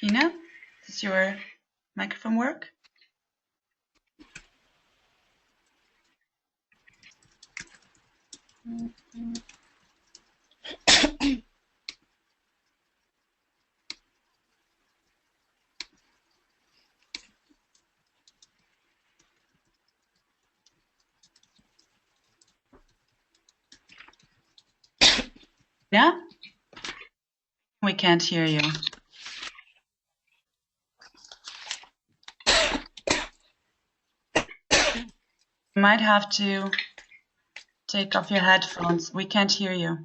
Ina, does your microphone work? Yeah? We can't hear you. You might have to take off your headphones. We can't hear you.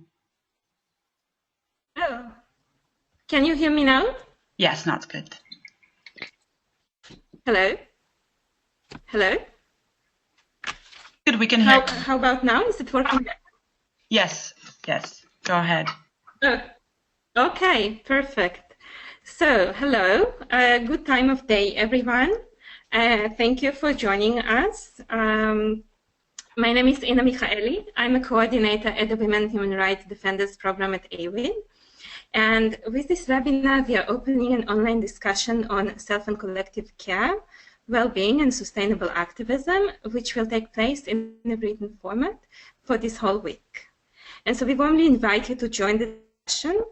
Oh, can you hear me now? Yes, not good. Hello? Hello? Good, we can hear you. How about now? Is it working? Yes, go ahead. Oh, okay, perfect. So, hello, good time of day, everyone. Thank you for joining us. My name is Ina Michaeli. I'm a coordinator at the Women Human Rights Defenders Program at AWID. And with this webinar, we are opening an online discussion on self and collective care, well-being and sustainable activism, which will take place in a written format for this whole week. And so we warmly invite you to join the discussion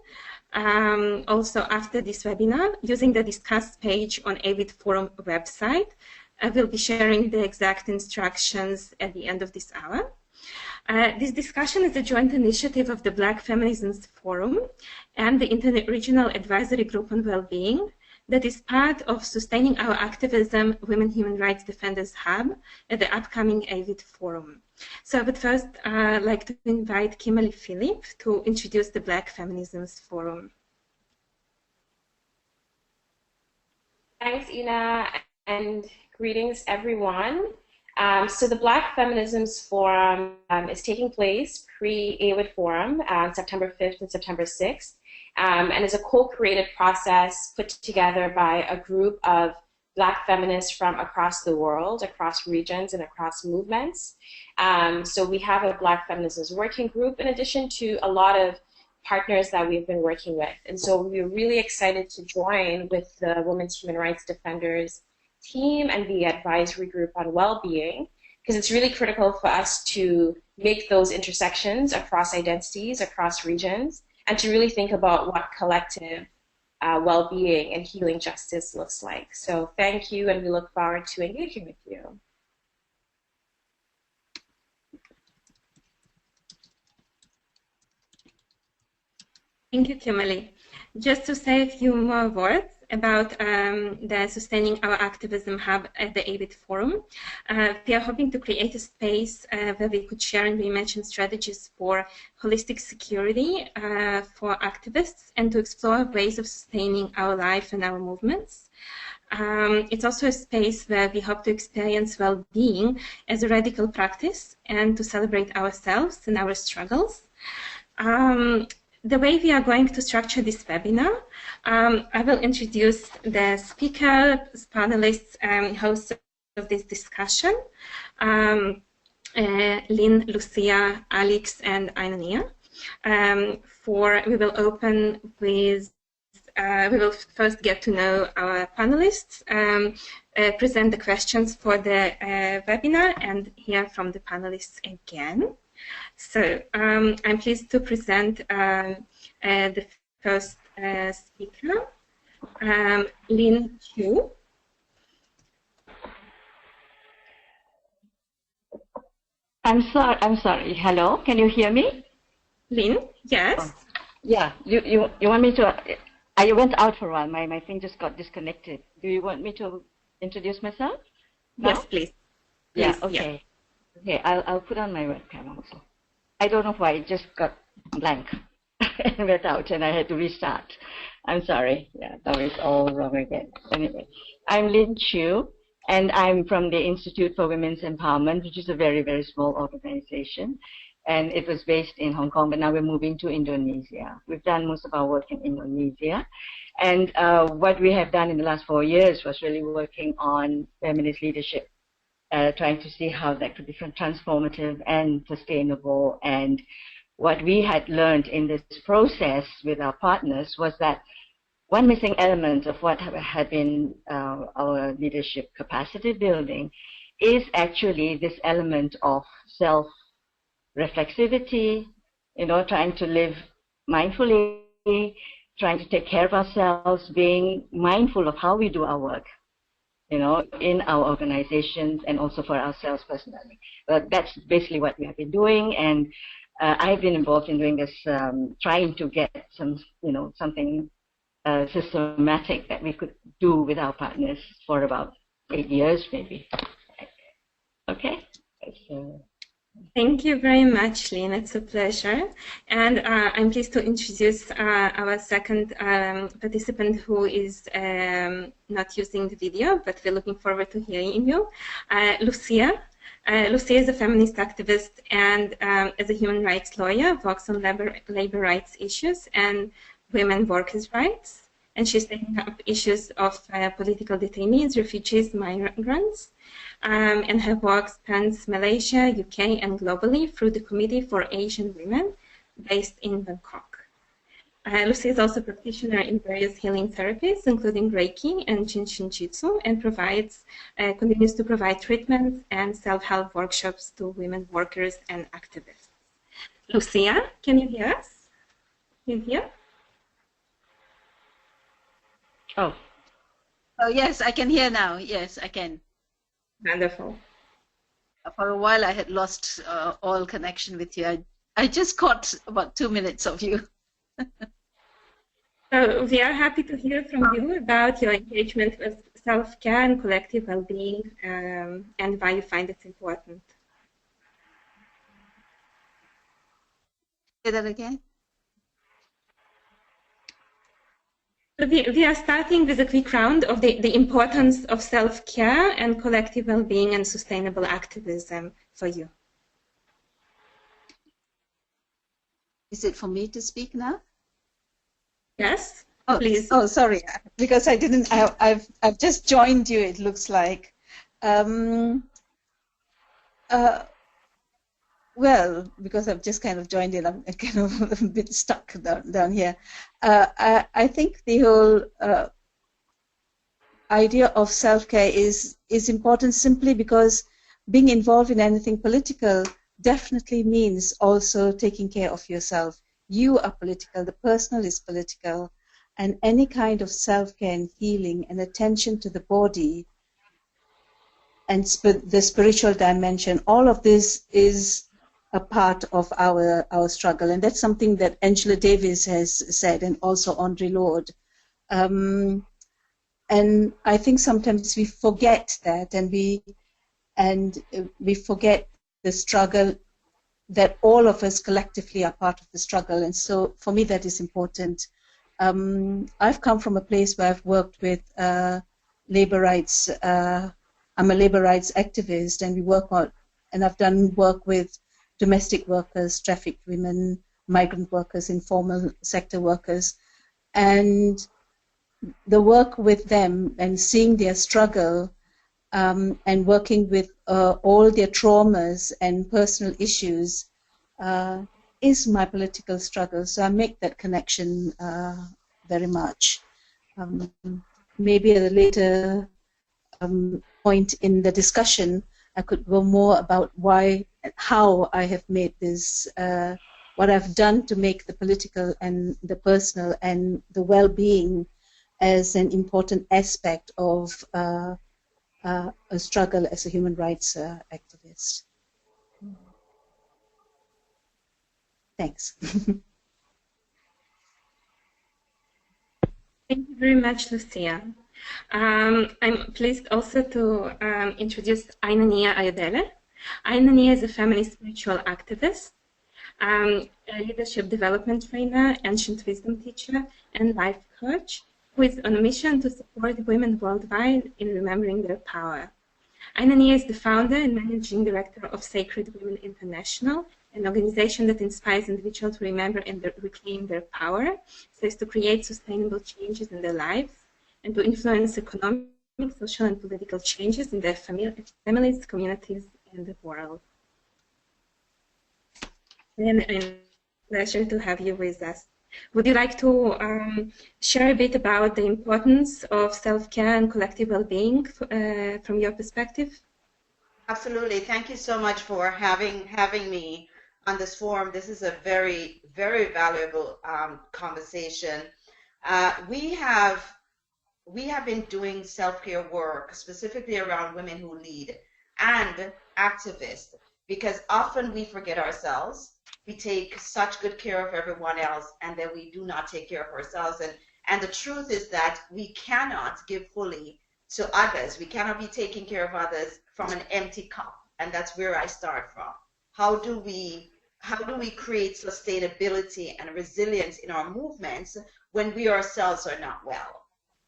also after this webinar using the Discuss page on AWID Forum website. I will be sharing the exact instructions at the end of this hour. This discussion is a joint initiative of the Black Feminisms Forum and the Interregional Advisory Group on Wellbeing that is part of Sustaining Our Activism Women Human Rights Defenders Hub at the upcoming AWID Forum. So I would first like to invite Kimberly Phillip to introduce the Black Feminisms Forum. Thanks, Ina, and greetings, everyone. So the Black Feminisms Forum is taking place pre-AWID Forum on September 5th and September 6th, and is a co-created process put together by a group of Black feminists from across the world, across regions, and across movements. So we have a Black Feminisms working group in addition to a lot of partners that we've been working with. And so we're really excited to join with the Women's Human Rights Defenders team and the advisory group on well-being, because it's really critical for us to make those intersections across identities, across regions, and to really think about what collective well-being and healing justice looks like. So thank you, and we look forward to engaging with you. Thank you, Kimberly. Just to say a few more words about the Sustaining Our Activism Hub at the AWID Forum. We are hoping to create a space where we could share and reimagine strategies for holistic security for activists and to explore ways of sustaining our life and our movements. It's also a space where we hope to experience well-being as a radical practice and to celebrate ourselves and our struggles. The way we are going to structure this webinar, I will introduce the speakers, panelists, and hosts of this discussion, Lynn, Lucia, Alex, and Ainania. We will open with, we will first get to know our panelists, present the questions for the webinar, and hear from the panelists again. So I'm pleased to present the first speaker, Lynn Chu. I'm sorry. Hello, can you hear me? Lynn, yes. Oh. Yeah, you want me to? I went out for a while. My thing just got disconnected. Do you want me to introduce myself? No? Yes, please. Yeah. Okay. Yeah. Okay. I'll put on my webcam also. I don't know why it just got blank and went out, and I had to restart. I'm sorry. Yeah, that was all wrong again. Anyway, I'm Lynn Chu, and I'm from the Institute for Women's Empowerment, which is a very, very small organization. And it was based in Hong Kong, but now we're moving to Indonesia. We've done most of our work in Indonesia. And what we have done in the last 4 years was really working on feminist leadership, trying to see how that could be transformative and sustainable. And what we had learned in this process with our partners was that one missing element of what had been our leadership capacity building is actually this element of self-reflexivity, trying to live mindfully, trying to take care of ourselves, being mindful of how we do our work, in our organizations and also for ourselves personally. But that's basically what we have been doing, and I've been involved in doing this, trying to get some, something systematic that we could do with our partners for about 8 years, maybe. Okay. Thank you very much, Lynn. It's a pleasure. And I'm pleased to introduce our second participant who is not using the video, but we're looking forward to hearing you, Lucia. Lucia is a feminist activist and as a human rights lawyer, works on labor rights issues and women workers' rights. And she's taking up issues of political detainees, refugees, migrants. And her work spans Malaysia, UK, and globally through the Committee for Asian Women based in Bangkok. Lucy is also a practitioner in various healing therapies, including Reiki and Jinshin Jitsu, and continues to provide treatments and self-help workshops to women workers and activists. Lucia, can you hear us? Can you hear? Oh, yes, I can hear now. Yes, I can. Wonderful. For a while, I had lost all connection with you. I just caught about 2 minutes of you. So we are happy to hear from you about your engagement with self-care and collective well-being and why you find it important. Say that again? We are starting with a quick round of the importance of self-care and collective well-being and sustainable activism for you. Is it for me to speak now? Yes, oh, please. Oh, sorry, because I didn't. I've just joined you. It looks like. Well, because I've just kind of joined in, I'm kind of a bit stuck down here. I think the whole idea of self-care is important simply because being involved in anything political definitely means also taking care of yourself. You are political, the personal is political, and any kind of self-care and healing and attention to the body and the spiritual dimension, all of this is a part of our struggle, and that's something that Angela Davis has said, and also Audre Lorde. And I think sometimes we forget that, and we forget the struggle, that all of us collectively are part of the struggle, and so for me that is important. I've come from a place where I've worked with labor rights. I'm a labor rights activist, and we work on, and I've done work with domestic workers, trafficked women, migrant workers, informal sector workers, and the work with them and seeing their struggle and working with all their traumas and personal issues is my political struggle. So I make that connection very much. Maybe at a later point in the discussion, I could go more about why and how I have made this, what I've done to make the political and the personal and the well-being as an important aspect of a struggle as a human rights activist. Thanks. Thank you very much, Lucia. I'm pleased also to introduce Ainania Ayodele. Ainania is a feminist spiritual activist, a leadership development trainer, ancient wisdom teacher, and life coach who is on a mission to support women worldwide in remembering their power. Ainania is the founder and managing director of Sacred Women International, an organization that inspires individuals to remember and reclaim their power, so as to create sustainable changes in their lives and to influence economic, social, and political changes in their families, communities, and the world. And a pleasure to have you with us. Would you like to share a bit about the importance of self-care and collective well-being from your perspective? Absolutely. Thank you so much for having me on this forum. This is a very, very valuable conversation. We have been doing self-care work specifically around women who lead and activists, because often we forget ourselves. We take such good care of everyone else, and then we do not take care of ourselves. And the truth is that we cannot give fully to others. We cannot be taking care of others from an empty cup, and that's where I start from. How do we create sustainability and resilience in our movements when we ourselves are not well,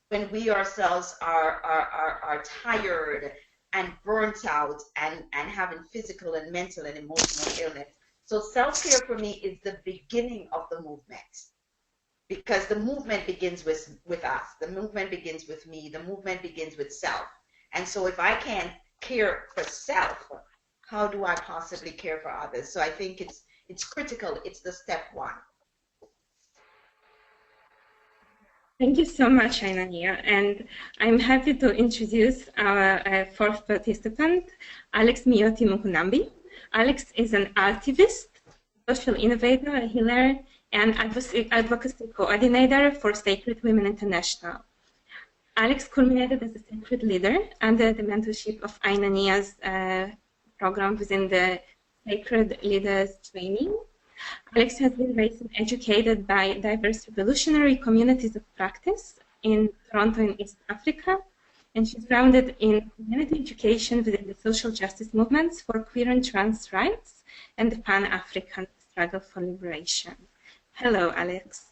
when we ourselves are tired and burnt out and having physical and mental and emotional illness? So self-care for me is the beginning of the movement, because the movement begins with us. The movement begins with me. The movement begins with self. And so if I can't care for self, how do I possibly care for others? So I think it's critical. It's the step one. Thank you so much, Ainania. And I'm happy to introduce our fourth participant, Alex Miyoti Mukunambi. Alex is an activist, social innovator, a healer, and advocacy coordinator for Sacred Women International. Alex culminated as a sacred leader under the mentorship of Ainania's program within the Sacred Leaders Training. Alex has been raised and educated by diverse revolutionary communities of practice in Toronto and East Africa, and she's grounded in community education within the social justice movements for queer and trans rights and the Pan-African struggle for liberation. Hello, Alex.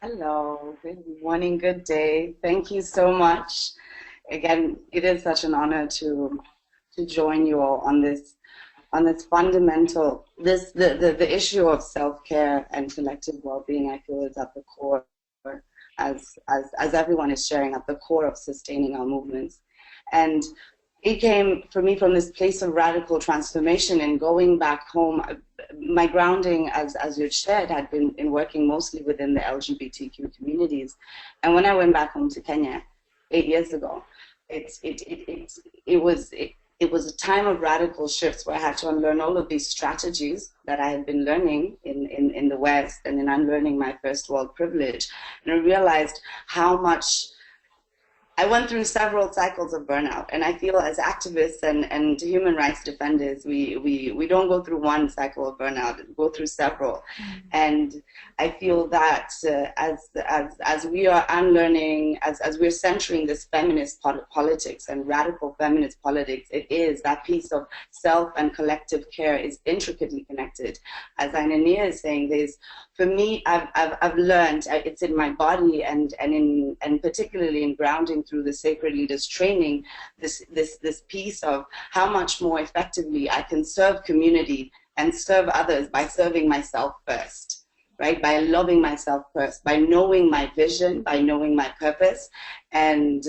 Hello, good morning, good day. Thank you so much. Again, it is such an honor to join you all on this fundamental, the issue of self-care and collective well-being. I feel is at the core, as everyone is sharing, at the core of sustaining our movements. And it came for me from this place of radical transformation and going back home. My grounding, as you shared, had been in working mostly within the LGBTQ communities. And when I went back home to Kenya 8 years ago, it was a time of radical shifts where I had to unlearn all of these strategies that I had been learning in the West, and in unlearning my first world privilege. And I realized how much I went through several cycles of burnout, and I feel as activists and human rights defenders, we don't go through one cycle of burnout, we go through several. And I feel that as we are unlearning, as we're centering this feminist politics and radical feminist politics, it is that piece of self and collective care is intricately connected. As Ainania is saying, for me, I've learned, it's in my body and particularly in grounding through the Sacred Leaders Training, this piece of how much more effectively I can serve community and serve others by serving myself first, right? By loving myself first, by knowing my vision, by knowing my purpose, and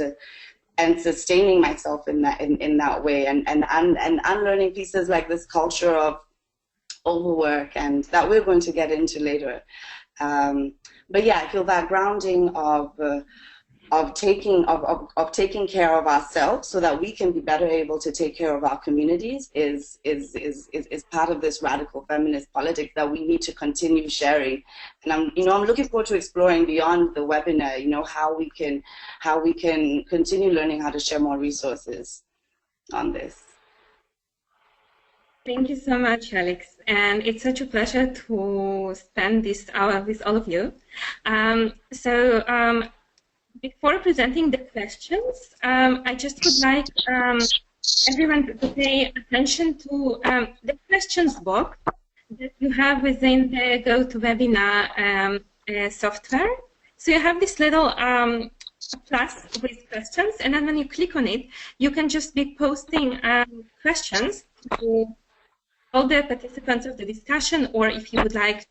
sustaining myself in that way, and unlearning pieces like this culture of overwork, and that we're going to get into later. But yeah, I feel that grounding of taking care of ourselves so that we can be better able to take care of our communities is part of this radical feminist politics that we need to continue sharing. And I'm looking forward to exploring beyond the webinar, how we can continue learning how to share more resources on this. Thank you so much, Alex. And it's such a pleasure to spend this hour with all of you. Before presenting the questions, I just would like everyone to pay attention to the questions box that you have within the GoToWebinar software. So you have this little plus with questions, and then when you click on it, you can just be posting questions to all the participants of the discussion, or if you would like to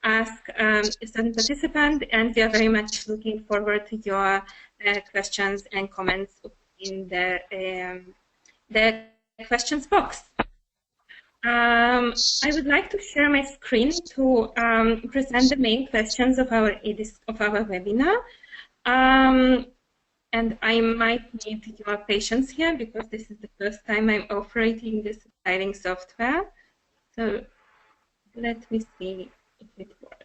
ask a certain participant, and we are very much looking forward to your questions and comments in the questions box. I would like to share my screen to present the main questions of our webinar. And I might need your patience here because this is the first time I'm operating this exciting software. So let me see if it works.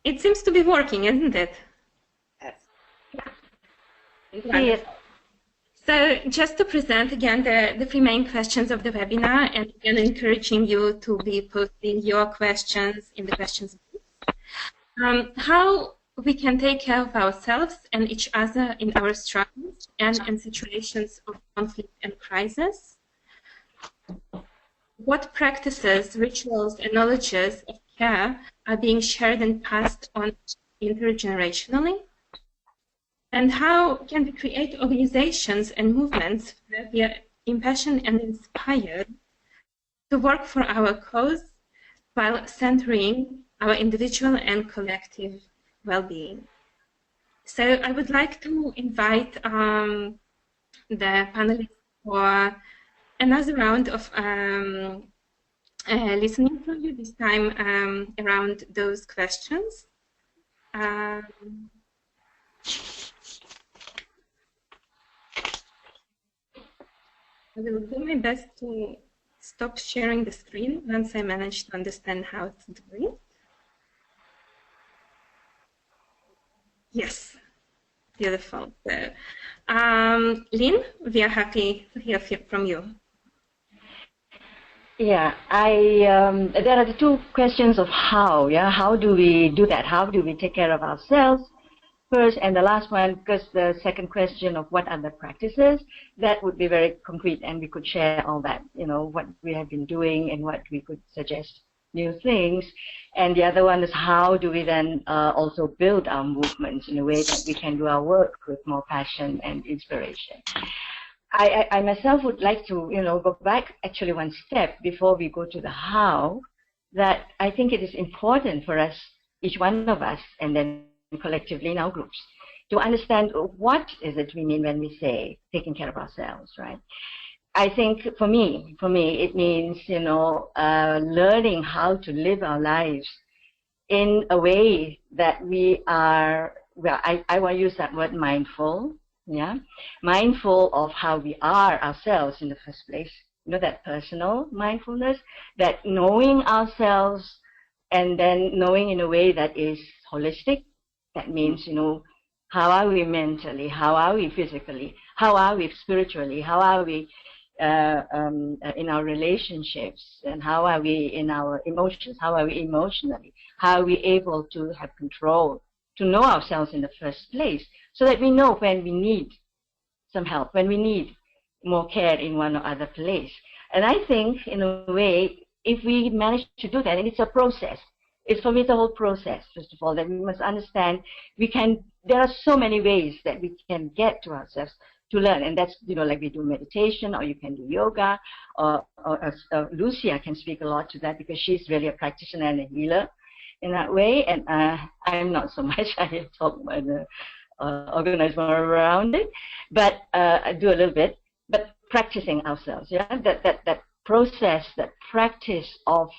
It seems to be working, isn't it? Yes. So just to present again the three main questions of the webinar, and again encouraging you to be posting your questions in the questions box. How we can take care of ourselves and each other in our struggles and in situations of conflict and crisis. What practices, rituals, and knowledges of care are being shared and passed on intergenerationally? And how can we create organizations and movements where we are impassioned and inspired to work for our cause while centering our individual and collective well-being? So I would like to invite the panelists for another round of listening from you, this time around those questions. I will do my best to stop sharing the screen once I manage to understand how it's doing. Yes, beautiful. So, Lynn, we are happy to hear from you. Yeah, there are the two questions of how, how do we do that? How do we take care of ourselves first? And the last one, because the second question of what are the practices, that would be very concrete and we could share all that, what we have been doing and what we could suggest new things. And the other one is how do we then also build our movements in a way that we can do our work with more passion and inspiration. I myself would like to, go back actually one step before we go to the how, that I think it is important for us, each one of us, and then collectively in our groups, to understand what is it we mean when we say taking care of ourselves, right? I think for me, it means, learning how to live our lives in a way that we are, well, I want to use that word mindful, mindful of how we are ourselves in the first place, that personal mindfulness, that knowing ourselves and then knowing in a way that is holistic. That means, how are we mentally, how are we physically, how are we spiritually, how are we in our relationships, and how are we in our emotions, how are we emotionally, how are we able to have control, to know ourselves in the first place, so that we know when we need some help, when we need more care in one or other place. And I think, in a way, if we manage to do that, and it's a process, it's for me the whole process, first of all, that we must understand there are so many ways that we can get to ourselves to learn, and that's, like we do meditation, or you can do yoga, or Lucia can speak a lot to that because she's really a practitioner and a healer in that way, and I'm not so much. I talk about organize more around it, but I do a little bit, but practicing ourselves, that process, that practice of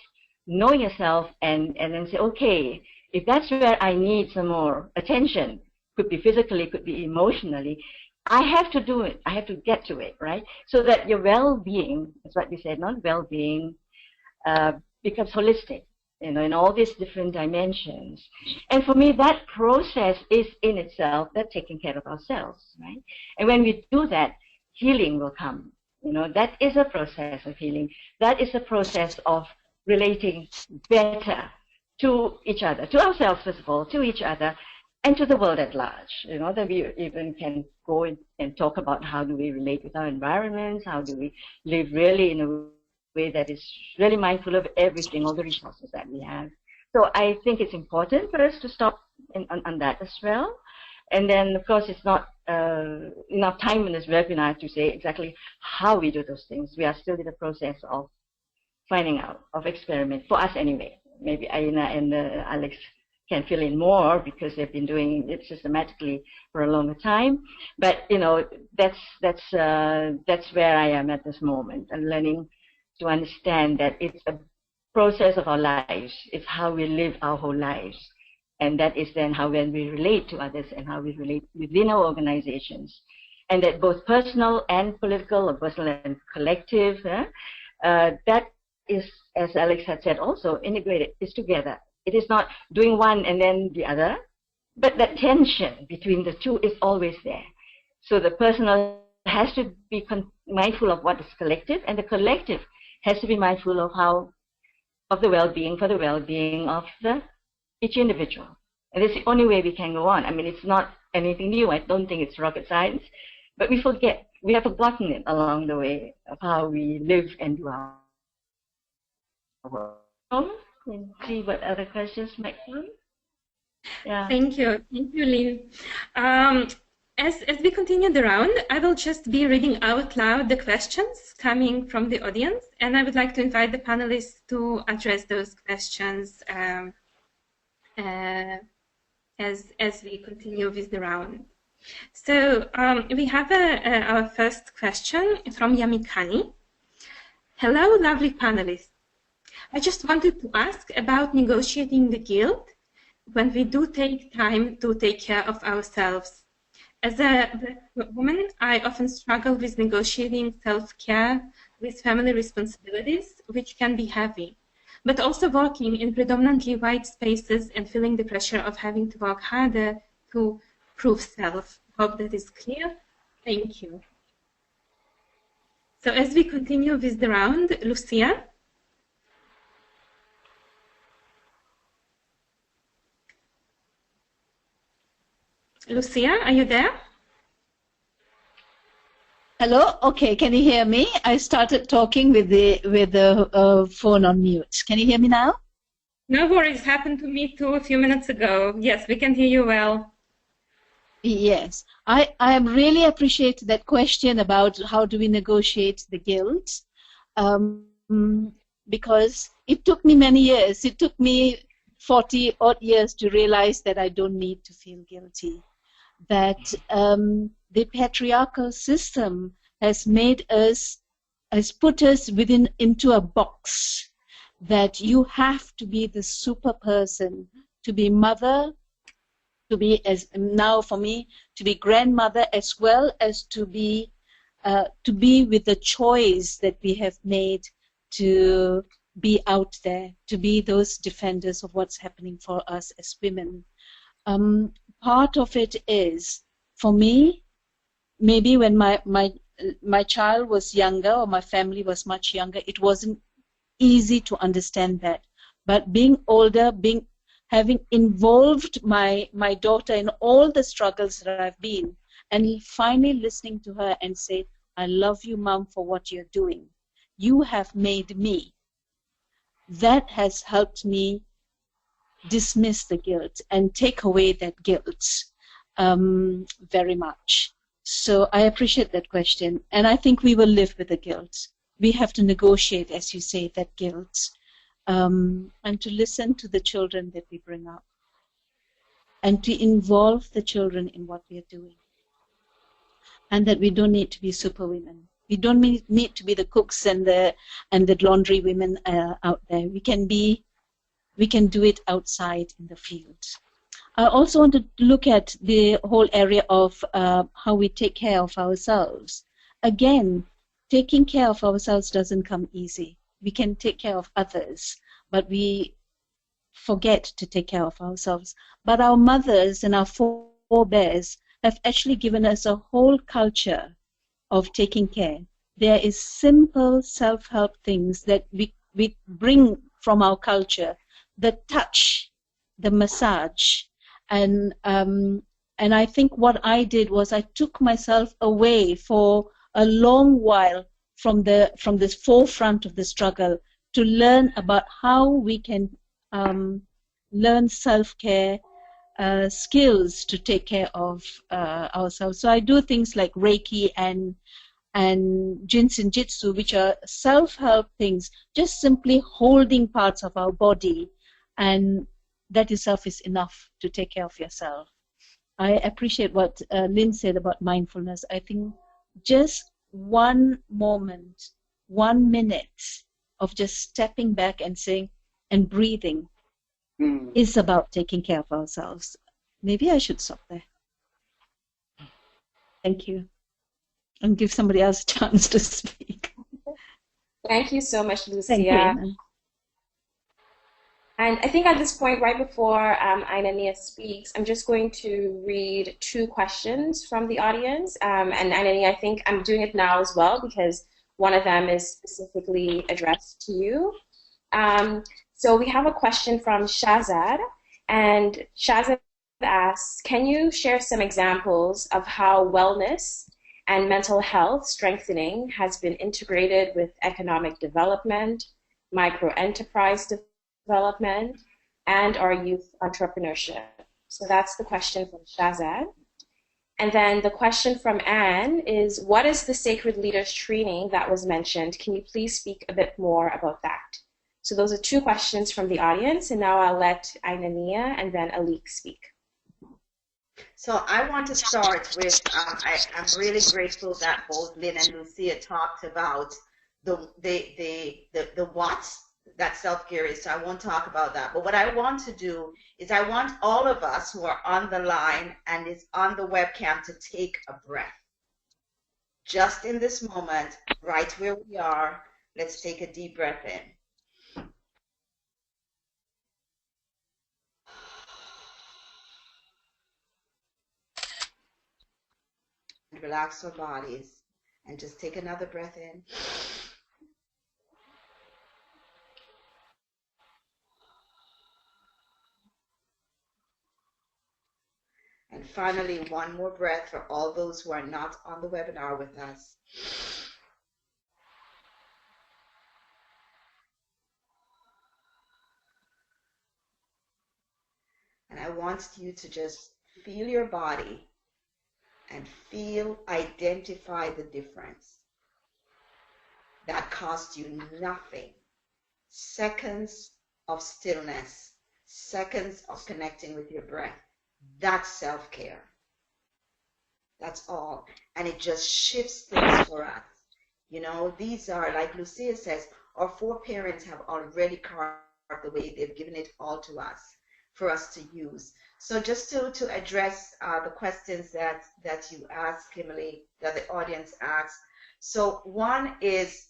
knowing yourself and then say, okay, if that's where I need some more attention, could be physically, could be emotionally, I have to do it. I have to get to it, right? So that your well-being, that's what we said, not well-being, becomes holistic, in all these different dimensions. And for me, that process is in itself that taking care of ourselves, right? And when we do that, healing will come. That is a process of healing. That is a process of relating better to each other, to ourselves, first of all, to each other, and to the world at large. That we even can go and talk about how do we relate with our environments, how do we live really in a way that is really mindful of everything, all the resources that we have. So I think it's important for us to stop on that as well. And then, of course, it's not enough time in this webinar to say exactly how we do those things. We are still in the process of finding out, of experiment, for us anyway. Maybe Aina and Alex can fill in more because they've been doing it systematically for a longer time. But you know, that's where I am at this moment, and learning to understand that it's a process of our lives. It's how we live our whole lives, and that is then how when we relate to others and how we relate within our organizations, and that both personal and political, or personal and collective, that is, as Alex had said, also integrated, is together. It is not doing one and then the other, but that tension between the two is always there. So the personal has to be mindful of what is collective, and the collective has to be mindful of the well-being, for the well-being of each individual. And that's the only way we can go on. I mean, it's not anything new. I don't think it's rocket science, but we have forgotten it along the way of how we live and do our work. And see what other questions might come. Yeah. Thank you, Lynn. As we continue the round, I will just be reading out loud the questions coming from the audience, and I would like to invite the panelists to address those questions as we continue with the round. So we have our first question from Yamikani. Hello, lovely panelists. I just wanted to ask about negotiating the guilt when we do take time to take care of ourselves. As a Black woman, I often struggle with negotiating self-care with family responsibilities, which can be heavy, but also working in predominantly white spaces and feeling the pressure of having to work harder to prove self. Hope that is clear. Thank you. So as we continue with the round, Lucia. Lucia, are you there? Hello. Okay, can you hear me? I started talking with the phone on mute. Can you hear me now? No worries. Happened to me too a few minutes ago. Yes, we can hear you well. Yes, I really appreciate that question about how do we negotiate the guilt, because it took me many years. It took me 40 odd years to realize that I don't need to feel guilty. That the patriarchal system has put us into a box that you have to be the super person, to be mother, to be, as now for me, to be grandmother, as well as to be with the choice that we have made to be out there, to be those defenders of what's happening for us as women. Part of it is, for me, maybe when my child was younger or my family was much younger, it wasn't easy to understand that. But being older, having involved my daughter in all the struggles that I've been, and finally listening to her and say, I love you, Mom, for what you're doing. You have made me. That has helped me dismiss the guilt and take away that guilt very much. So I appreciate that question, and I think we will live with the guilt. We have to negotiate, as you say, that guilt, and to listen to the children that we bring up, and to involve the children in what we are doing, and that we don't need to be superwomen. We don't need to be the cooks and the laundry women out there. We can do it outside in the field. I also want to look at the whole area of how we take care of ourselves. Again, taking care of ourselves doesn't come easy. We can take care of others, but we forget to take care of ourselves. But our mothers and our forebears have actually given us a whole culture of taking care. There is simple self-help things that we bring from our culture. The touch, the massage, and I think what I did was I took myself away for a long while from this forefront of the struggle to learn about how we can learn self-care skills to take care of ourselves. So I do things like Reiki and Jinsen Jitsu, which are self-help things, just simply holding parts of our body, and that itself is enough to take care of yourself. I appreciate what Lynn said about mindfulness. I think just one moment, 1 minute of just stepping back and saying, and breathing is about taking care of ourselves. Maybe I should stop there. Thank you. And give somebody else a chance to speak. Thank you so much, Lucia. Thank you. And I think at this point, right before Ainania speaks, I'm just going to read 2 questions from the audience. And Ainania, I think I'm doing it now as well because one of them is specifically addressed to you. So we have a question from Shazad, and Shazad asks, can you share some examples of how wellness and mental health strengthening has been integrated with economic development, micro-enterprise development, and our youth entrepreneurship? So that's the question from Shazad. And then the question from Anne is, what is the Sacred Leaders training that was mentioned? Can you please speak a bit more about that? So those are 2 questions from the audience, and now I'll let Ainania and then Alik speak. So I want to start with, I'm really grateful that both Lynn and Lucia talked about the what that self-care is, so I won't talk about that. But what I want to do is I want all of us who are on the line and is on the webcam to take a breath. Just in this moment, right where we are, let's take a deep breath in. Relax our bodies and just take another breath in. And finally, one more breath for all those who are not on the webinar with us. And I want you to just feel your body and identify the difference. That costs you nothing. Seconds of stillness, seconds of connecting with your breath. That's self-care. That's all. And it just shifts things for us. You know, these are, like Lucia says, our foreparents have already carved the way. They've given it all to us for us to use. So just to address the questions that you asked, Kimberly, that the audience asked. So one is,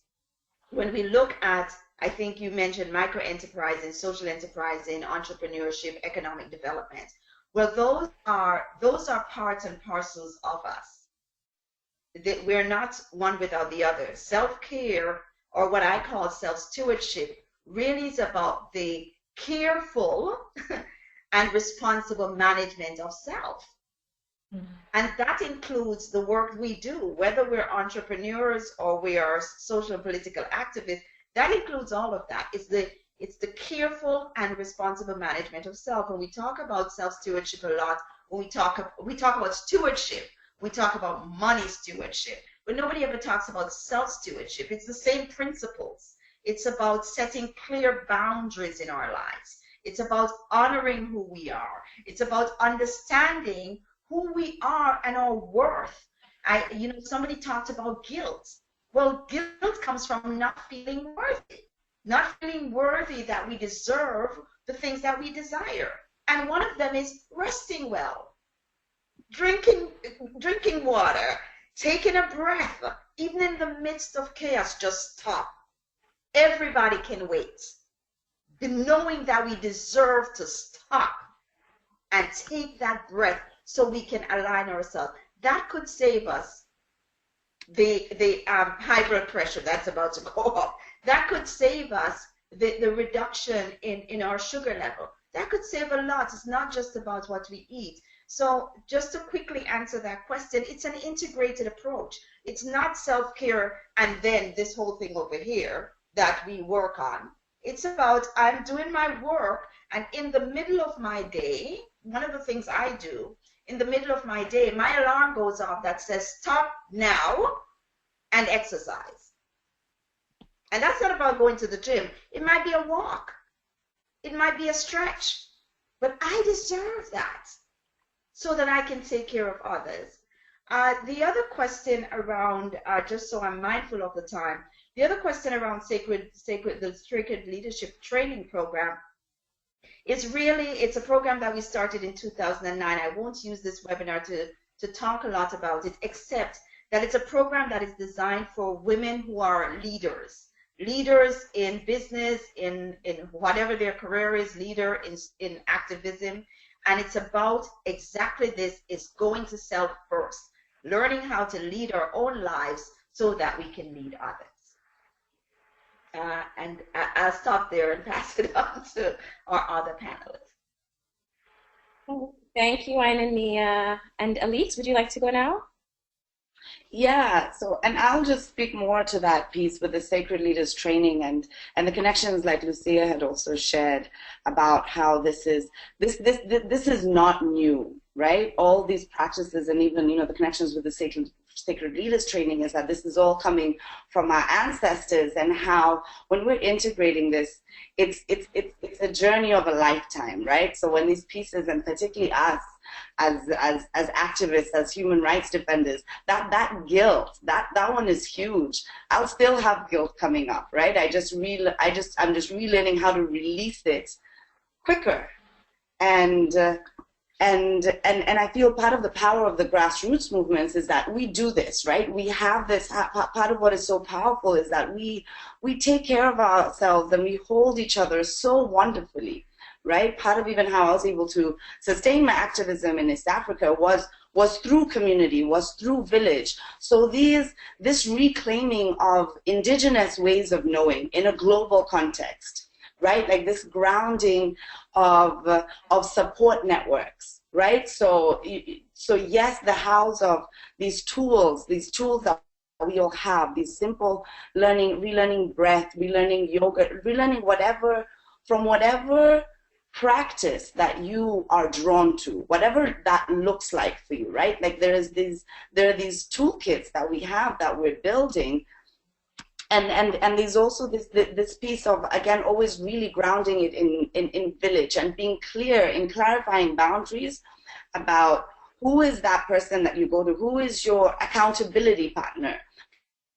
when we look at, I think you mentioned micro-enterprising, social enterprising, entrepreneurship, economic development. Well, those are parts and parcels of us. We're not one without the other. Self-care, or what I call self-stewardship, really is about the careful and responsible management of self. Mm-hmm. And that includes the work we do, whether we're entrepreneurs or we are social and political activists. That includes all of that. It's the careful and responsible management of self. And we talk about self-stewardship a lot. When we talk about stewardship, we talk about money stewardship, but nobody ever talks about self-stewardship. It's the same principles. It's about setting clear boundaries in our lives. It's about honoring who we are. It's about understanding who we are and our worth. Somebody talked about guilt. Well, guilt comes from not feeling worthy that we deserve the things that we desire. And one of them is resting well, drinking water, taking a breath. Even in the midst of chaos, just stop. Everybody can wait. Knowing that we deserve to stop and take that breath so we can align ourselves. That could save us the high blood pressure that's about to go up. That could save us the reduction in our sugar level. That could save a lot. It's not just about what we eat. So just to quickly answer that question, it's an integrated approach. It's not self-care and then this whole thing over here that we work on. It's about, I'm doing my work, and in the middle of my day, one of the things I do in the middle of my day, my alarm goes off that says stop now and exercise. And that's not about going to the gym. It might be a walk. It might be a stretch. But I deserve that so that I can take care of others. The other question around, just so I'm mindful of the time, the other question around the Sacred Leadership Training Program is really, it's a program that we started in 2009. I won't use this webinar to talk a lot about it, except that it's a program that is designed for women who are leaders in business, in whatever their career is, leader in activism. And it's about exactly this, is going to self first, learning how to lead our own lives so that we can lead others. And I'll stop there and pass it on to our other panelists. Thank you, Ainania. And Elise, would you like to go now? Yeah, so, and I'll just speak more to that piece with the Sacred Leaders Training and the connections like Lucia had also shared about how this is not new, right? All these practices and even, you know, the connections with the Sacred Leaders Training is that this is all coming from our ancestors, and how when we're integrating this, it's a journey of a lifetime, right? So when these pieces, and particularly us as activists, as human rights defenders, that guilt, that one is huge. I'll still have guilt coming up, right? I'm just relearning how to release it quicker. And I feel part of the power of the grassroots movements is that we do this, right? We have this, part of what is so powerful is that we take care of ourselves and we hold each other so wonderfully, right? Part of even how I was able to sustain my activism in East Africa was through community, was through village. So this reclaiming of indigenous ways of knowing in a global context, right? Like this grounding of support networks, right? So yes, the house of these tools that we all have, these simple relearning breath, relearning yoga, relearning whatever, from whatever practice that you are drawn to, whatever that looks like for you, right? Like there are these toolkits that we have that we're building. And there's also this piece of, again, always really grounding it in village and being clear in clarifying boundaries about who is that person that you go to, who is your accountability partner.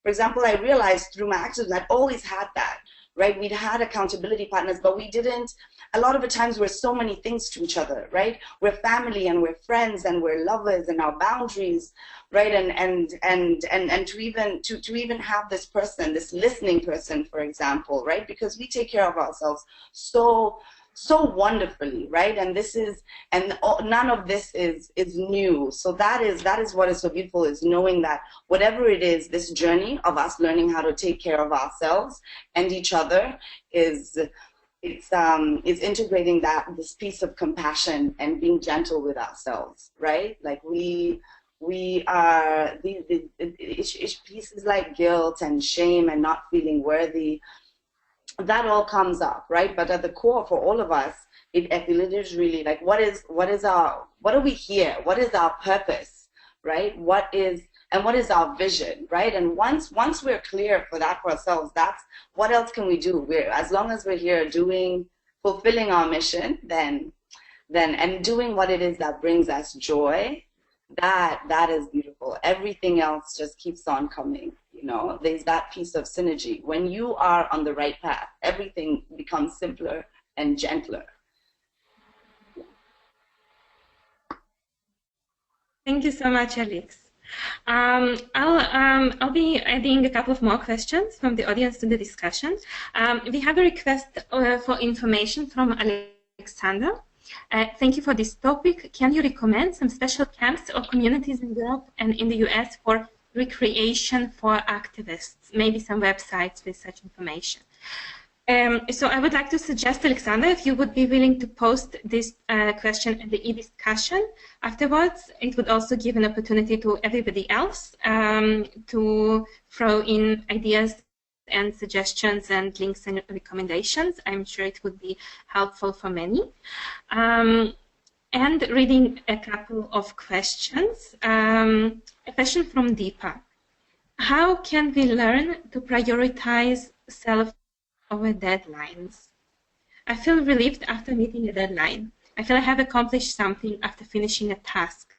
For example, I realized through my activism I'd always had that, right? We'd had accountability partners, but we didn't, a lot of the times we're so many things to each other, right? We're family and we're friends and we're lovers and our boundaries, right? And to even have this person, this listening person, for example, right? Because we take care of ourselves so wonderfully, right? And none of this is new. So that is what is so beautiful, is knowing that whatever it is, this journey of us learning how to take care of ourselves and each other is integrating this piece of compassion and being gentle with ourselves, right? Like we are these pieces like guilt and shame and not feeling worthy. That all comes up, right? But at the core for all of us, it is really like, what are we here? What is our purpose, right? What is our vision, right? And once we're clear for that for ourselves, that's what else can we do? As long as we're here fulfilling our mission, then and doing what it is that brings us joy, that is beautiful. Everything else just keeps on coming. You know, there's that piece of synergy. When you are on the right path, everything becomes simpler and gentler. Thank you so much, Alex. I'll be adding a couple of more questions from the audience to the discussion. We have a request for information from Alexander. Thank you for this topic. Can you recommend some special camps or communities in Europe and in the US for recreation for activists? Maybe some websites with such information. So I would like to suggest, Alexander, if you would be willing to post this question in the eDiscussion afterwards, it would also give an opportunity to everybody else to throw in ideas and suggestions and links and recommendations. I'm sure it would be helpful for many. and reading a couple of questions. A question from Deepa. How can we learn to prioritize self over deadlines? I feel relieved after meeting a deadline. I feel I have accomplished something after finishing a task.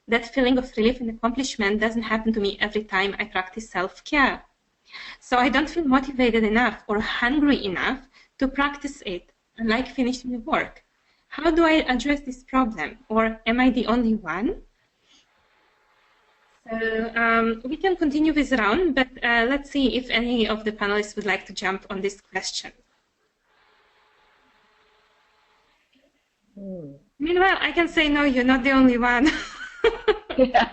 That feeling of relief and accomplishment doesn't happen to me every time I practice self-care. So I don't feel motivated enough or hungry enough to practice it, unlike finishing the work. How do I address this problem? Or am I the only one? So we can continue this round, but let's see if any of the panelists would like to jump on this question. Meanwhile, I can say, no, you're not the only one. Yeah.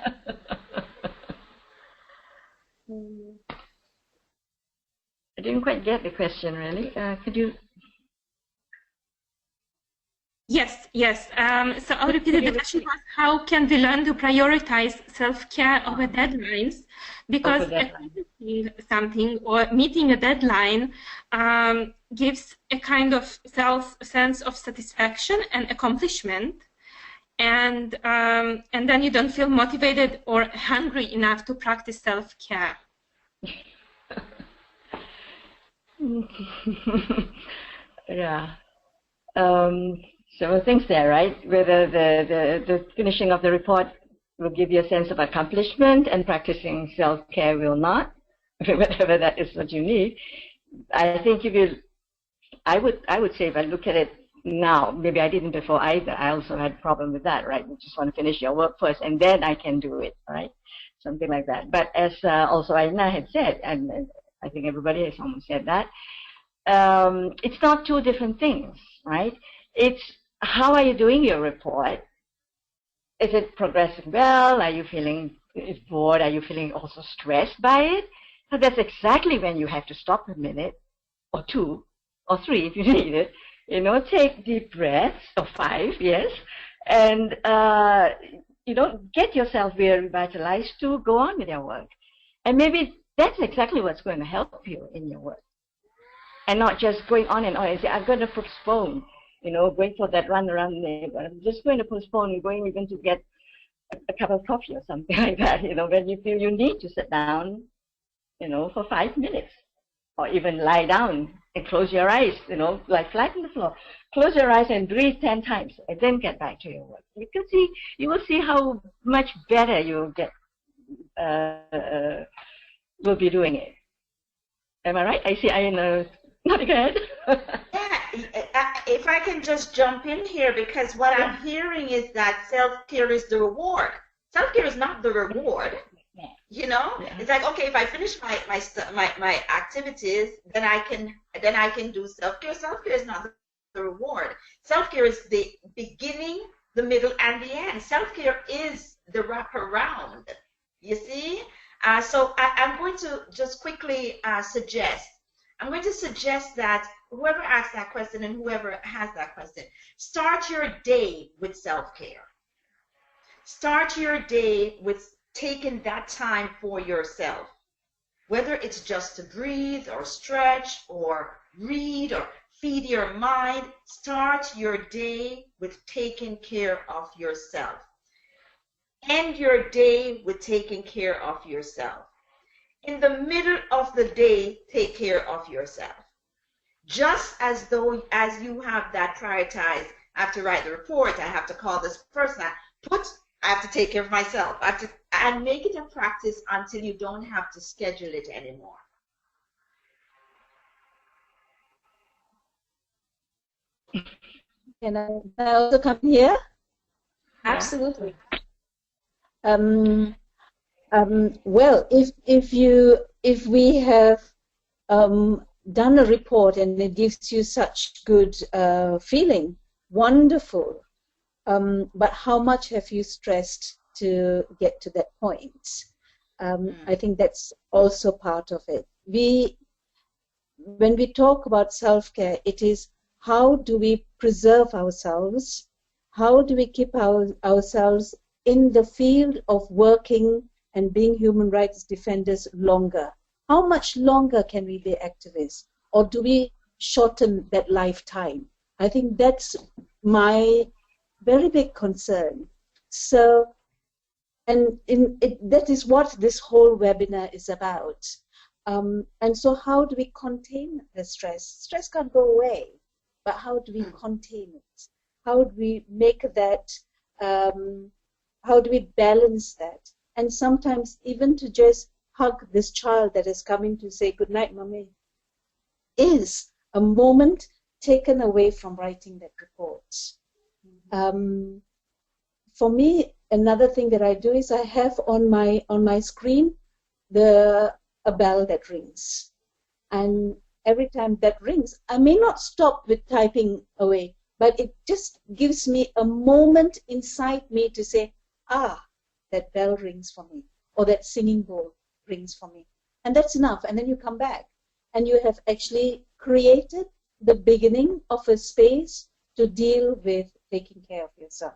I didn't quite get the question, really. Could you? Yes. So I'll repeat it. The question was, how can we learn to prioritize self-care over deadlines? Because accomplishing something or meeting a deadline gives a kind of sense of satisfaction and accomplishment, and then you don't feel motivated or hungry enough to practice self-care. Yeah. Several things there, right? Whether the finishing of the report will give you a sense of accomplishment and practicing self-care will not, whatever that is what you need. I think I would say if I look at it now, maybe I didn't before either. I also had a problem with that, right? You just want to finish your work first and then I can do it, right? Something like that. But as also Aina had said, and I think everybody has almost said that, it's not two different things, right? It's how are you doing your report? Is it progressing well? Are you feeling bored? Are you feeling also stressed by it? So that's exactly when you have to stop a minute or two or three if you need it. You know, take deep breaths, or 5, yes, and get yourself revitalized to go on with your work. And maybe that's exactly what's going to help you in your work. And not just going on and on and say, I'm going to postpone, going for that run around the neighborhood. I'm just going to postpone going even to get a cup of coffee or something like that, when you feel you need to sit down, for 5 minutes. Or even lie down and close your eyes, like flat on the floor. Close your eyes and breathe 10 times and then get back to your work. You will see how much better you'll get, will be doing it. Am I right? I see Aina nodding her head. Yeah, if I can just jump in here, because what I'm hearing is that self-care is the reward. Self-care is not the reward. It's like, okay, if I finish my activities, then I can do self-care. Self-care is not the reward. Self-care is the beginning, the middle, and the end. Self-care is the wraparound. You see? So I'm going to just quickly suggest. I'm going to suggest that whoever asks that question and whoever has that question, start your day with self-care. Start your day with taking that time for yourself, whether it's just to breathe or stretch or read or feed your mind. Start your day with taking care of yourself. End your day with taking care of yourself. In the middle of the day, take care of yourself. Just as you have that prioritized, I have to write the report, I have to call this person, I have to take care of myself. And make it a practice until you don't have to schedule it anymore. Can I also come here? Absolutely. Well, if we have done a report and it gives you such good feeling, wonderful. But how much have you stressed to get to that point? I think that's also part of it. When we talk about self-care, it is how do we preserve ourselves? How do we keep ourselves in the field of working and being human rights defenders longer? How much longer can we be activists? Or do we shorten that lifetime? I think that's my very big concern. So, and that is what this whole webinar is about. And so how do we contain the stress? Stress can't go away, but how do we contain it? How do we make that, how do we balance that? And sometimes even to just hug this child that is coming to say, good night, mommy, is a moment taken away from writing that report. For me, another thing that I do is I have on my screen a bell that rings. And every time that rings, I may not stop with typing away, but it just gives me a moment inside me to say, ah, that bell rings for me, or that singing bowl rings for me. And that's enough. And then you come back and you have actually created the beginning of a space to deal with taking care of yourself.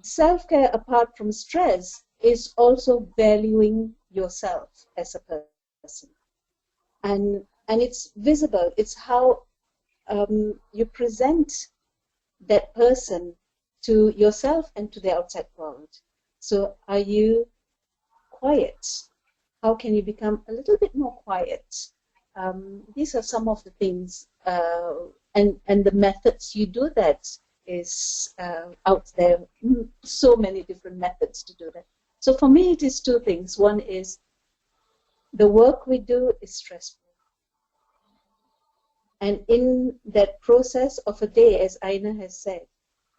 Self-care, apart from stress, is also valuing yourself as a person. And it's visible. It's how you present that person to yourself and to the outside world. So are you quiet? How can you become a little bit more quiet? These are some of the things and the methods you do that is out there. So many different methods to do that. So for me, it is two things. One is the work we do is stressful. And in that process of a day, as Aina has said,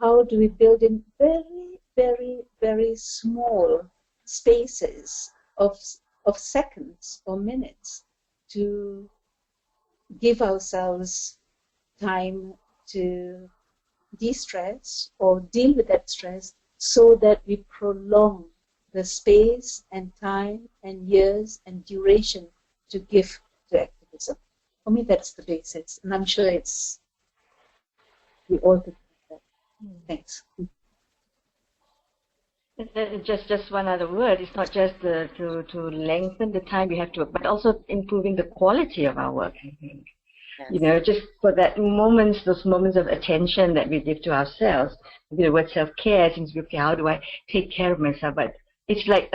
how do we build in very, very, very small spaces of seconds or minutes to give ourselves time to de-stress or deal with that stress so that we prolong the space and time and years and duration to give to activism. For me, that's the basics, and I'm sure we all could do that. Thanks. Just one other word. It's not just to lengthen the time we have to work, but also improving the quality of our work, I think. Yes. You know, just for that those moments of attention that we give to ourselves. The word self-care seems to be, okay, how do I take care of myself? But it's like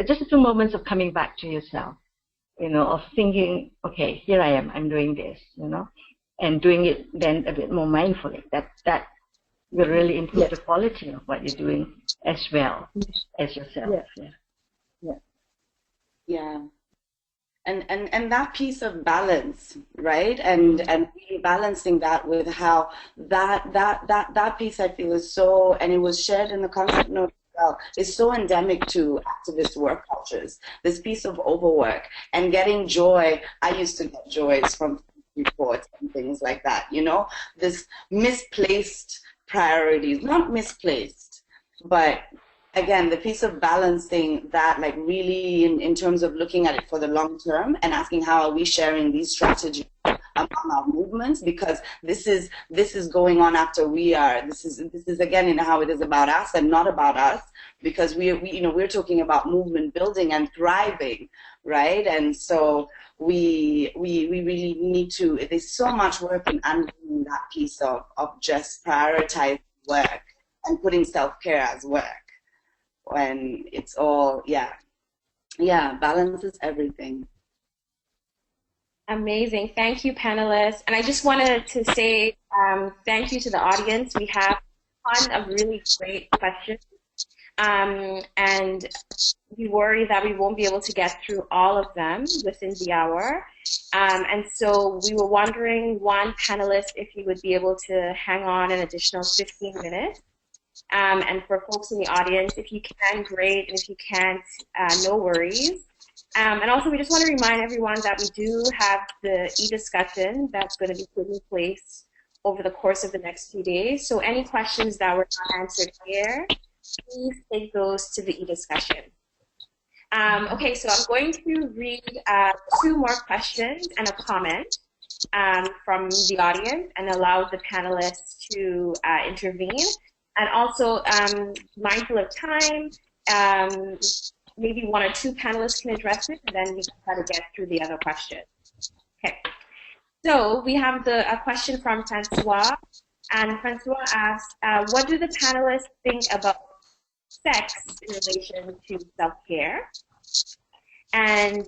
just a few moments of coming back to yourself, you know, of thinking, okay, here I am, I'm doing this, you know, and doing it then a bit more mindfully. That will really improve the quality of what you're doing as well as yourself. Yeah. And that piece of balance, right? And really balancing that with how that piece I feel is so, and it was shared in the concept note as well, is so endemic to activist work cultures. This piece of overwork and getting joy. I used to get joys from reports and things like that, you know? This misplaced priorities, not misplaced, but again, the piece of balancing that, like really in terms of looking at it for the long term and asking how are we sharing these strategies among our movements, because this is going on after we are. This is again in how it is about us and not about us, because we you know, we're talking about movement building and thriving, right? And so we really need to. There's so much work in undoing that piece of just prioritizing work and putting self-care as work. When it's all, balance is everything. Amazing. Thank you, panelists. And I just wanted to say thank you to the audience. We have a ton of really great questions. And we worry that we won't be able to get through all of them within the hour. And so we were wondering, one panelist, if you would be able to hang on an additional 15 minutes. And for folks in the audience, if you can, great, and if you can't, no worries. And also, we just want to remind everyone that we do have the eDiscussion that's going to be put in place over the course of the next few days. So any questions that were not answered here, please take those to the eDiscussion. Okay, so I'm going to read 2 more questions and a comment from the audience and allow the panelists to intervene. And also, mindful of time, maybe 1 or 2 panelists can address it, and then we can try to get through the other questions. Okay. So we have a question from Francois. And Francois asked, what do the panelists think about sex in relation to self-care? And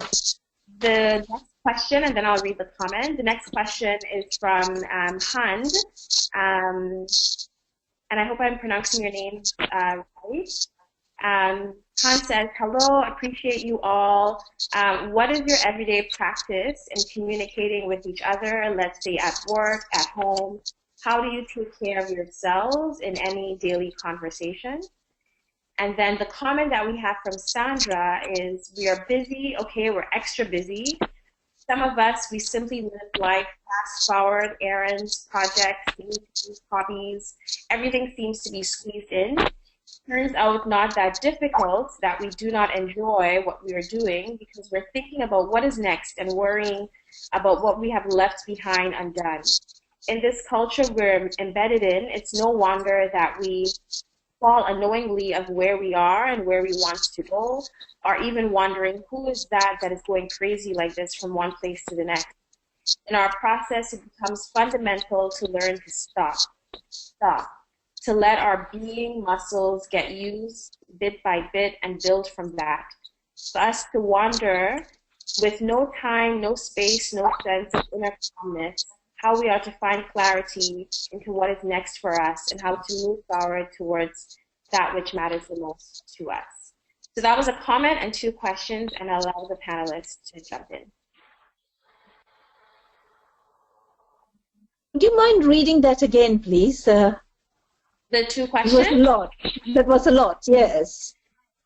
the next question, and then I'll read the comment. The next question is from Hand, and I hope I'm pronouncing your name right. Han says, hello, appreciate you all. What is your everyday practice in communicating with each other, let's say at work, at home? How do you take care of yourselves in any daily conversation? And then the comment that we have from Sandra is, we are busy, okay, we're extra busy. Some of us, we simply live life fast-forward, errands, projects, meetings, hobbies. Everything seems to be squeezed in. Turns out not that difficult, that we do not enjoy what we are doing because we're thinking about what is next and worrying about what we have left behind undone. In this culture we're embedded in, it's no wonder that we fall unknowingly of where we are and where we want to go, or even wondering who is that is going crazy like this from one place to the next. In our process, it becomes fundamental to learn to stop, to let our being muscles get used bit by bit and build from that. For us to wander with no time, no space, no sense of inner calmness, how we are to find clarity into what is next for us and how to move forward towards that which matters the most to us. So that was a comment and 2 questions, and I'll allow the panelists to jump in. Would you mind reading that again, please? The 2 questions? It was a lot. That was a lot, yes.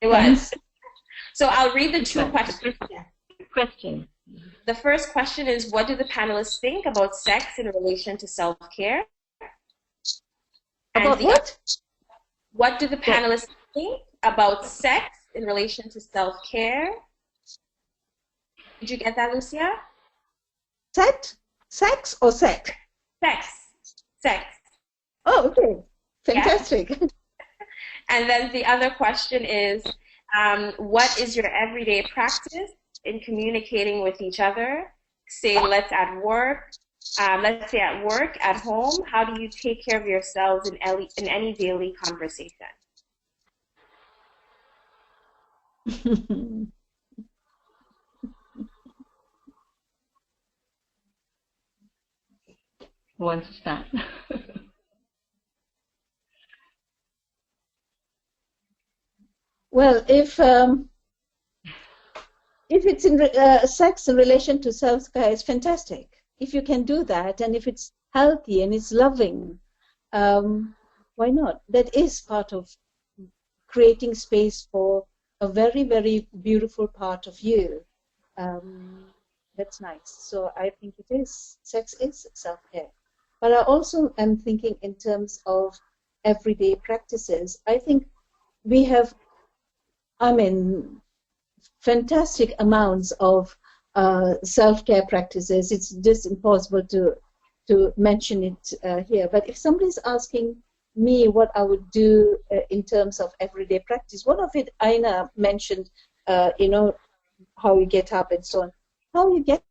It was. So I'll read the 2 questions. Question. The first question is, what do the panelists think about sex in relation to self-care? About what? What do the panelists think about sex in relation to self-care? Did you get that, Lucia? Sex or sex? Sex. Oh, okay. Fantastic. Yeah. And then the other question is, what is your everyday practice in communicating with each other? Say, let's say at work, at home, how do you take care of yourselves in any daily conversation? Who wants to start? Well, if it's in sex in relation to self-care, it's fantastic. If you can do that, and if it's healthy and it's loving, why not? That is part of creating space for a very, very beautiful part of you. That's nice. So I think it is. Sex is self-care. But I also am thinking in terms of everyday practices. I think we have, fantastic amounts of self-care practices. It's just impossible to mention it here. But if somebody's asking me what I would do in terms of everyday practice, one of it Aina mentioned, how you get up and so on. How you get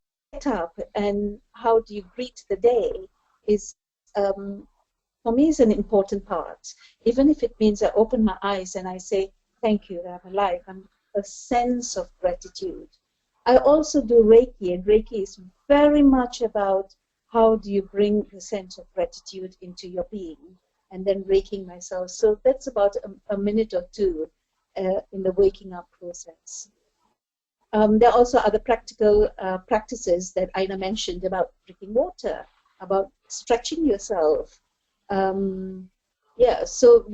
up and how do you greet the day is, for me, is an important part. Even if it means I open my eyes and I say, thank you that I'm alive. I'm a sense of gratitude. I also do Reiki, and Reiki is very much about how do you bring the sense of gratitude into your being, and then waking myself. So that's about a minute or 2 in the waking up process. There are also other practical practices that Aina mentioned about drinking water, about stretching yourself. So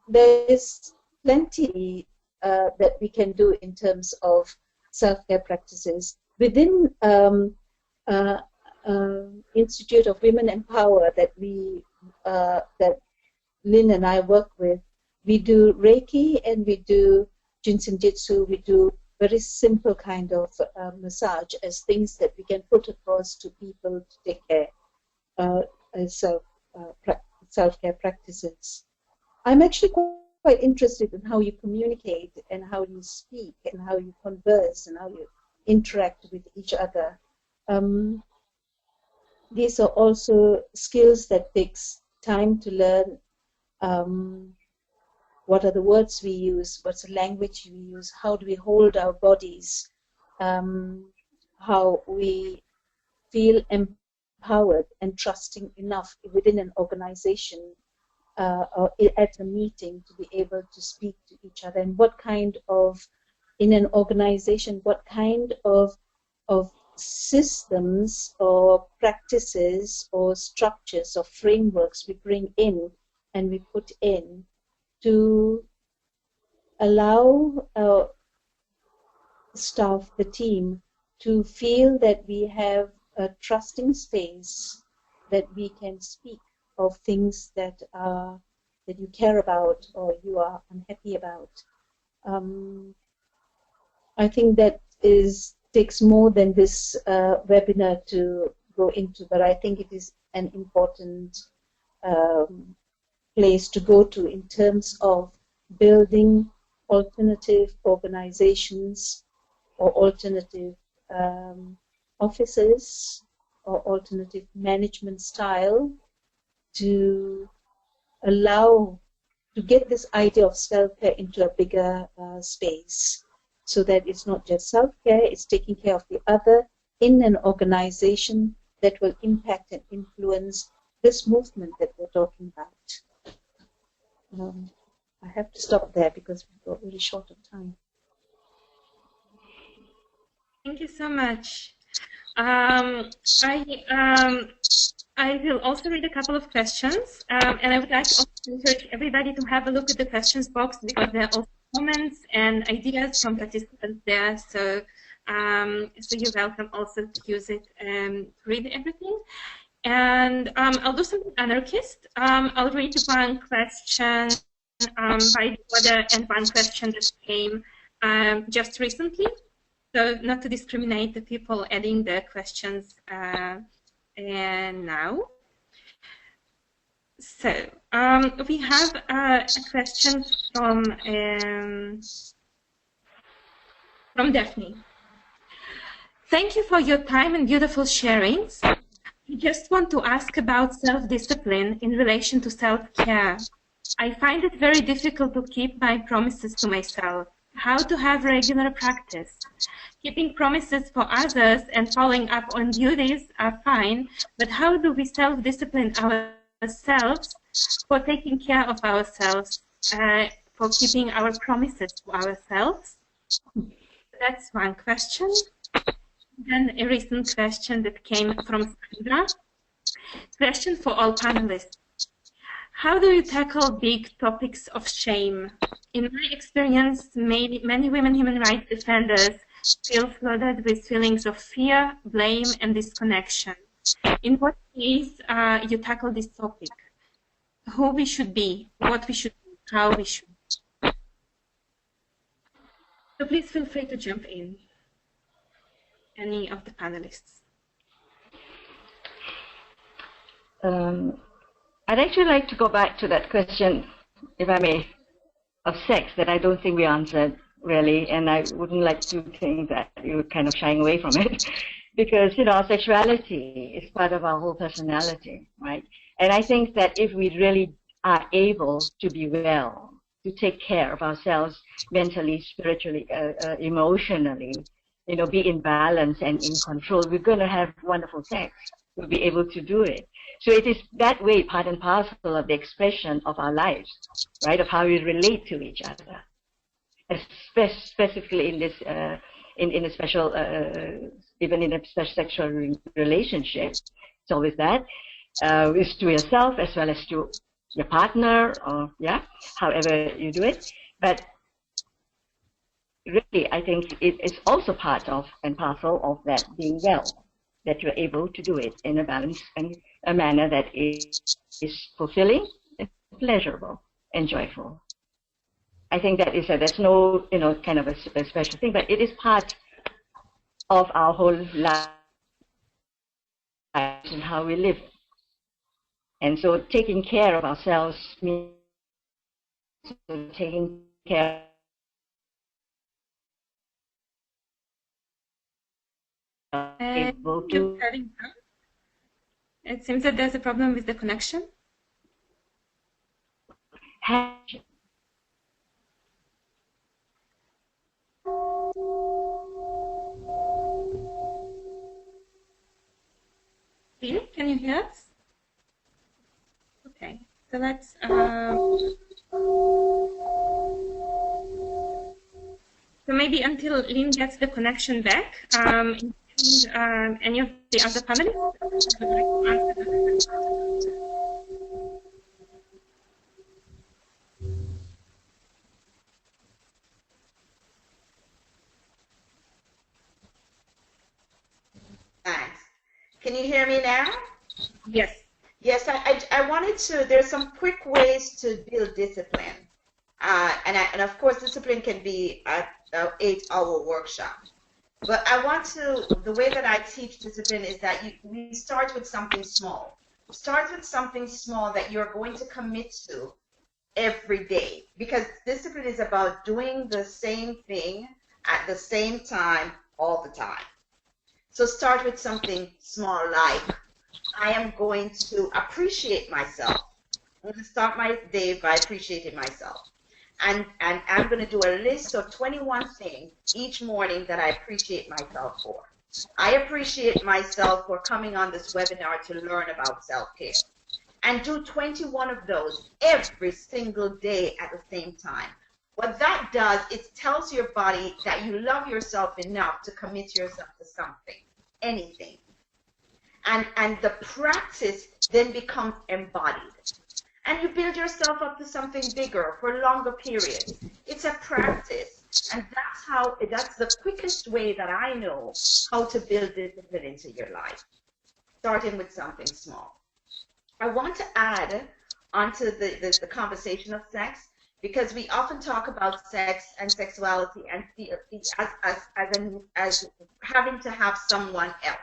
there's plenty that we can do in terms of self-care practices. Within Institute of Women Empower that that Lynn and I work with, we do Reiki and we do Jinsen Jitsu. We do very simple kind of massage as things that we can put across to people to take care as self-care practices. I'm actually quite interested in how you communicate and how you speak and how you converse and how you interact with each other. These are also skills that takes time to learn what are the words we use, what's the language we use, how do we hold our bodies, how we feel empowered and trusting enough within an organization or at a meeting to be able to speak to each other, and what kind of, in an organization, what kind of systems or practices or structures or frameworks we bring in and we put in to allow our staff, the team, to feel that we have a trusting space that we can speak of things that you care about or you are unhappy about. I think that takes more than this webinar to go into, but I think it is an important place to go to in terms of building alternative organizations or alternative offices or alternative management style to allow to get this idea of self-care into a bigger space, so that it's not just self-care, it's taking care of the other in an organization that will impact and influence this movement that we're talking about. I have to stop there because we've got really short of time. Thank you so much. I will also read a couple of questions, and I would like to encourage everybody to have a look at the questions box, because there are also comments and ideas from participants there. So, so you're welcome also to use it and read everything. And I'll do something anarchist. I'll read one question by the order and one question that came just recently. So not to discriminate the people adding the questions and now. So we have a question from Daphne. Thank you for your time and beautiful sharings. I just want to ask about self-discipline in relation to self-care. I find it very difficult to keep my promises to myself. How to have regular practice. Keeping promises for others and following up on duties are fine, but how do we self-discipline ourselves for taking care of ourselves, for keeping our promises to ourselves? That's one question. Then a recent question that came from Sandra. Question for all panelists. How do you tackle big topics of shame? In my experience, many women human rights defenders feel flooded with feelings of fear, blame, and disconnection. In what ways you tackle this topic? Who we should be, what we should do, how we should. So please feel free to jump in, any of the panelists. I'd actually like to go back to that question, if I may, of sex that I don't think we answered really, and I wouldn't like to think that you're kind of shying away from it, because, you know, our sexuality is part of our whole personality, right? And I think that if we really are able to be well, to take care of ourselves mentally, spiritually, emotionally, you know, be in balance and in control, we're going to have wonderful sex. We'll be able to do it. So it is that way part and parcel of the expression of our lives, right, of how we relate to each other. Specifically in this, in a special, even in a special sexual relationship, it's always that, is to yourself as well as to your partner, or yeah, however you do it. But really, I think it is also part of and parcel of that being well, that you're able to do it in a balanced and a manner that is fulfilling, pleasurable, and joyful. I think that is there's no, you know, kind of a special thing, but it is part of our whole life and how we live. And so taking care of ourselves means taking care of able to. It seems that there's a problem with the connection. Bill, can you hear us? Okay, so let's. So maybe until Lynn gets the connection back, any of the other panelists would like to answer the question. Thanks. Can you hear me now? Yes. Yes, I wanted to, there's some quick ways to build discipline. And of course, discipline can be an 8-hour workshop. But I want to, the way that I teach discipline is that we start with something small. Start with something small that you're going to commit to every day. Because discipline is about doing the same thing at the same time all the time. So start with something small like, I am going to appreciate myself. I'm going to start my day by appreciating myself. And I'm going to do a list of 21 things each morning that I appreciate myself for. I appreciate myself for coming on this webinar to learn about self-care. And do 21 of those every single day at the same time. What that does, it tells your body that you love yourself enough to commit yourself to something, anything. And the practice then becomes embodied. And you build yourself up to something bigger for longer periods. It's a practice. And that's the quickest way that I know how to build discipline into your life, starting with something small. I want to add onto the conversation of sex, because we often talk about sex and sexuality and as having to have someone else.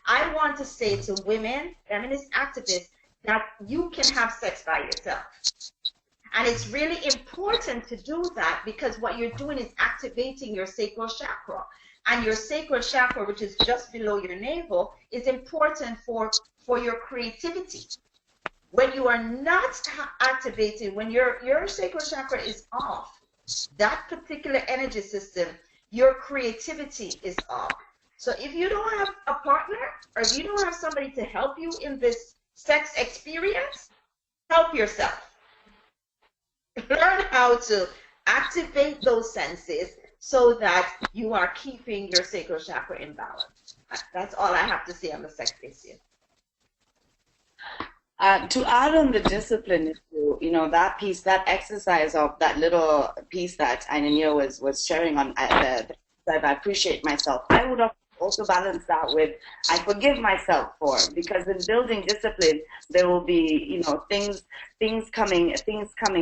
I want to say to women, feminist activists, that you can have sex by yourself. And it's really important to do that, because what you're doing is activating your sacral chakra. And your sacral chakra, which is just below your navel, is important for your creativity. When you are not activated, when your sacral chakra is off, that particular energy system, your creativity is off. So if you don't have a partner, or if you don't have somebody to help you in this sex experience, help yourself. Learn how to activate those senses so that you are keeping your sacral chakra in balance. That's all I have to say on the sex issue. To add on the discipline issue, that piece, that exercise of that little piece that Ainania was sharing on, that I appreciate myself, I would also balance that with I forgive myself for, because in building discipline there will be things coming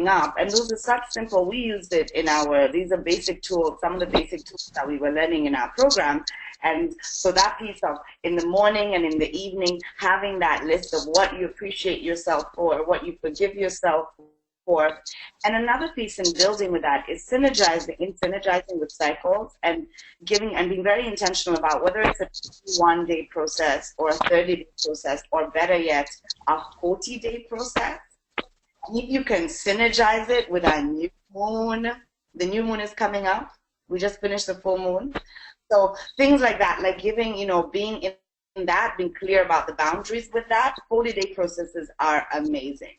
up, and those are such simple. We used it in these are basic tools, some of the basic tools that we were learning in our program. And so that piece of in the morning and in the evening, having that list of what you appreciate yourself for, what you forgive yourself for. And another piece in building with that is synergizing with cycles and being very intentional about whether it's a 21-day process or a 30-day process, or better yet, a 40-day process. And if you can synergize it with a new moon, the new moon is coming up. We just finished the full moon. So things like that, like being in that, being clear about the boundaries with that, 40-day processes are amazing.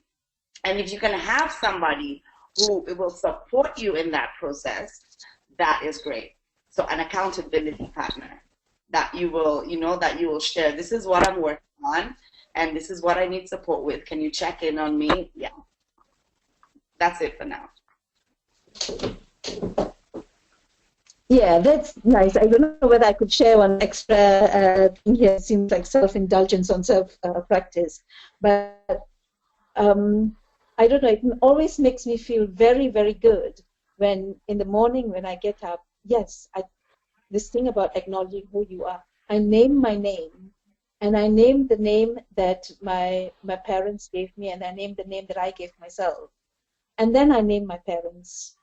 And if you can have somebody who will support you in that process, that is great. So an accountability partner that you will share. This is what I'm working on, and this is what I need support with. Can you check in on me? Yeah. That's it for now. Yeah, that's nice. I don't know whether I could share one extra thing here. It seems like self-indulgence on self-practice. But I don't know, it always makes me feel very, very good when in the morning when I get up, yes, this thing about acknowledging who you are. I name my name, and I name the name that my parents gave me, and I name the name that I gave myself. And then I name my parents.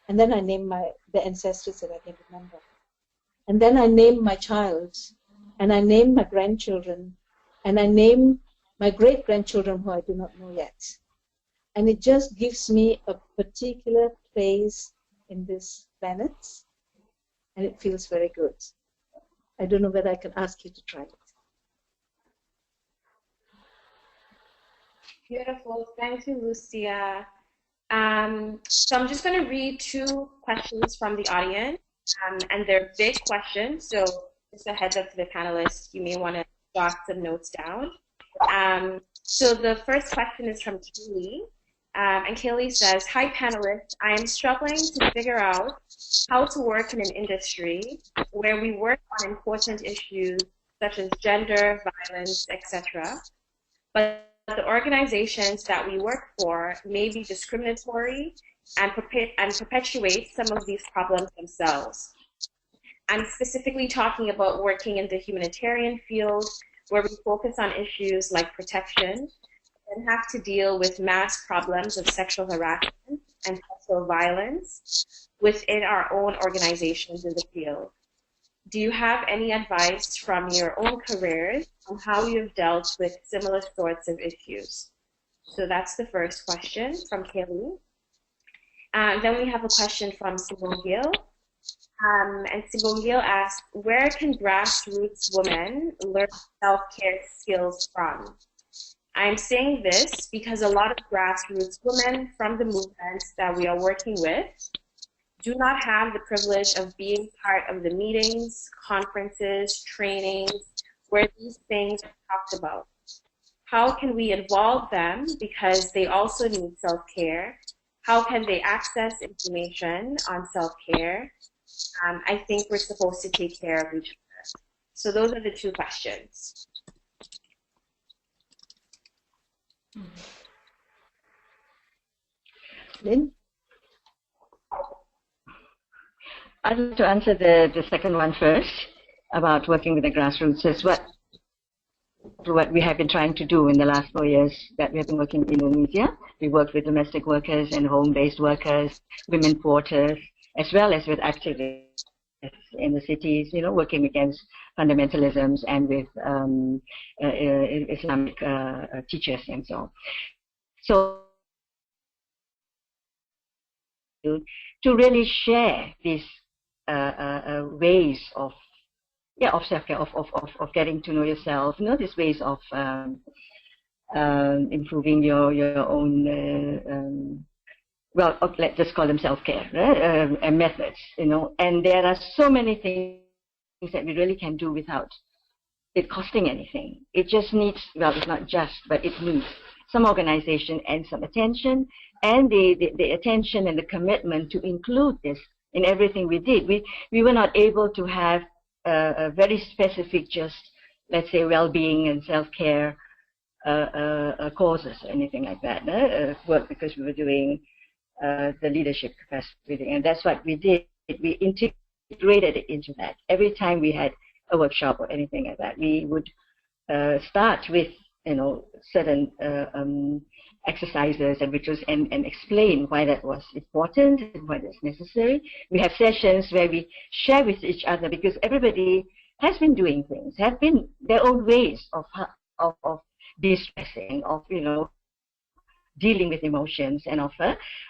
And then I name the ancestors that I can remember. And then I name my child, and I name my grandchildren, and I name my great-grandchildren who I do not know yet. and it just gives me a particular place in this planet, and it feels very good. I don't know whether I can ask you to try it. Beautiful. Thank you, Lucia. So I'm just going to read 2 questions from the audience, and they're big questions. So just a heads up to the panelists, you may want to jot some notes down. So the first question is from Kaylee, and Kaylee says, "Hi panelists, I am struggling to figure out how to work in an industry where we work on important issues such as gender, violence, etc. But the organizations that we work for may be discriminatory and perpetuate some of these problems themselves. I'm specifically talking about working in the humanitarian field, where we focus on issues like protection and have to deal with mass problems of sexual harassment and sexual violence within our own organizations in the field. Do you have any advice from your own careers on how you've dealt with similar sorts of issues?" So that's the first question from Kelly. Then we have a question from Simone Gill. And Simone Gill asks, "Where can grassroots women learn self-care skills from?" I'm saying this because a lot of grassroots women from the movements that we are working with do not have the privilege of being part of the meetings, conferences, trainings, where these things are talked about. How can we involve them because they also need self-care? How can they access information on self-care? I think we're supposed to take care of each other. So those are the 2 questions. Lynn? I'd like to answer the second one first about working with the grassroots. Is what we have been trying to do in the last 4 years that we have been working in Indonesia. We worked with domestic workers and home-based workers, women porters, as well as with activists in the cities, you know, working against fundamentalisms and with Islamic teachers and so on. So to really share these ways of self-care, of getting to know yourself, you know, these ways of improving your own well, let's just call them self-care methods, you know. And there are so many things that we really can do without it costing anything. It just needs, well, it's not just, but it needs some organization and some attention, and the attention and the commitment to include this in everything we did. We were not able to have a very specific, just, let's say, well-being and self-care courses or anything like that, work, because we were doing the leadership capacity, and that's what we did. We integrated it into that. Every time we had a workshop or anything like that, we would start with, you know, certain exercises and rituals, and explain why that was important and why that's necessary. We have sessions where we share with each other, because everybody has been doing things, have been their own ways of de-stressing, of, you know, dealing with emotions and of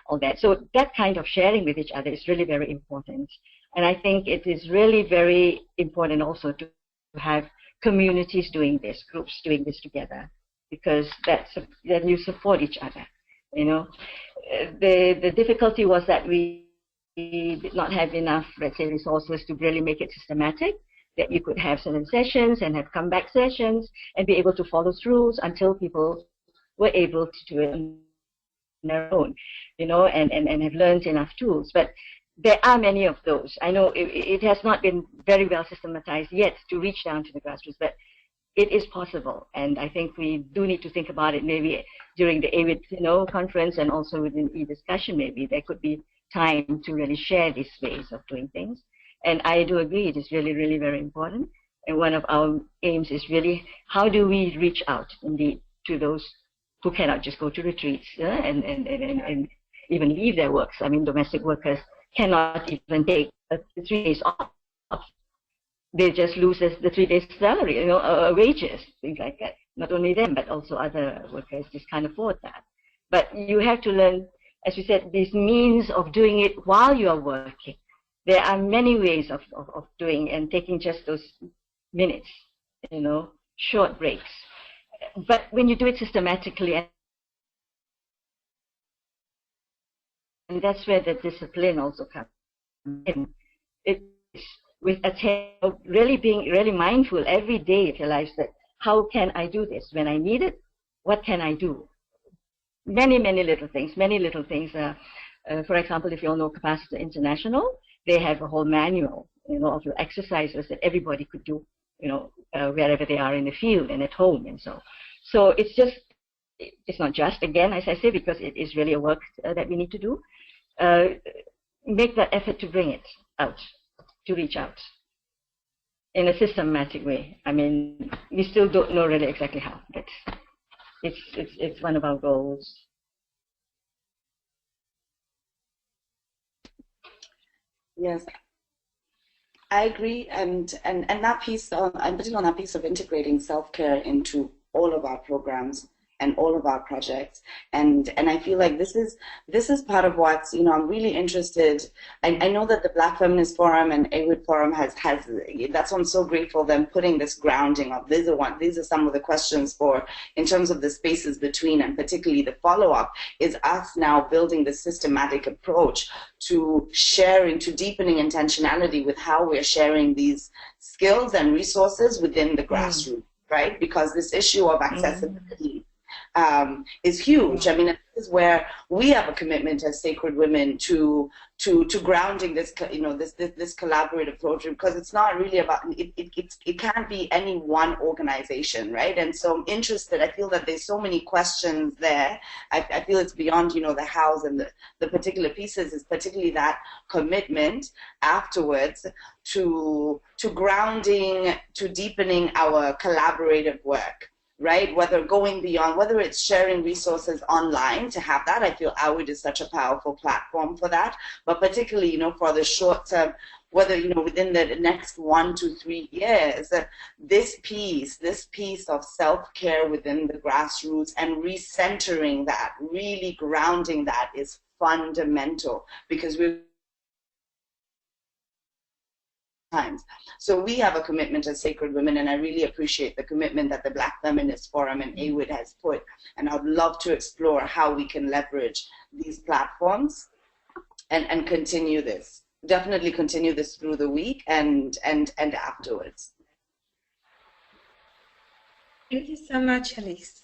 all that. So that kind of sharing with each other is really very important. And I think it is really very important also to have communities doing this, groups doing this together, because then you support each other, you know. The difficulty was that we did not have enough, let's say, resources to really make it systematic, that you could have certain sessions and have comeback sessions and be able to follow through until people were able to do it on their own, you know, and have learned enough tools. But there are many of those. I know it has not been very well systematized yet to reach down to the grassroots, but it is possible. And I think we do need to think about it maybe during the AWID, you know, conference, and also within eDiscussion. Maybe there could be time to really share these ways of doing things. And I do agree, it is really, really very important. And one of our aims is really, how do we reach out indeed to those who cannot just go to retreats and even leave their works. I mean, domestic workers cannot even take 3 days off. They just lose the 3 days salary, you know, wages, things like that. Not only them, but also other workers just can't afford that. But you have to learn, as you said, these means of doing it while you are working. There are many ways of doing and taking just those minutes, short breaks. But when you do it systematically, and that's where the discipline also comes in. It's with really being really mindful every day of your life that how can I do this? When I need it, what can I do? Many little things. For example, if you all know Capacity International, they have a whole manual, of exercises that everybody could do, wherever they are in the field and at home and so. So it's not just, again, as I say, because it is really a work that we need to do. Make that effort to bring it out, to reach out in a systematic way. I mean, we still don't know really exactly how, but it's one of our goals. Yes, I agree, and that piece, I'm putting on that piece of integrating self-care into all of our programs and all of our projects, and I feel like this is part of what's, I'm really interested. I know that the Black Feminist Forum and AWID Forum has that's why I'm so grateful them putting this grounding of these are some of the questions for in terms of the spaces between, and particularly the follow-up is us now building the systematic approach to sharing, to deepening intentionality with how we're sharing these skills and resources within the grassroots, right? Because this issue of accessibility is huge. I mean, this is where we have a commitment as sacred women to grounding this, this collaborative approach, because it's not really about it can't be any one organization, right? And so I'm interested. I feel that there's so many questions there. I feel it's beyond the hows and the particular pieces. Is particularly that commitment afterwards to grounding, to deepening our collaborative work. Right, whether going beyond, whether it's sharing resources online to have that, I feel AWID is such a powerful platform for that. But particularly, for the short term, whether within the next 1 to 3 years, this piece of self-care within the grassroots and recentering that, really grounding that is fundamental, because we're times. So we have a commitment as sacred women, and I really appreciate the commitment that the Black Feminist Forum and AWID has put, and I'd love to explore how we can leverage these platforms and continue this. Definitely continue this through the week and afterwards. Thank you so much, Elise.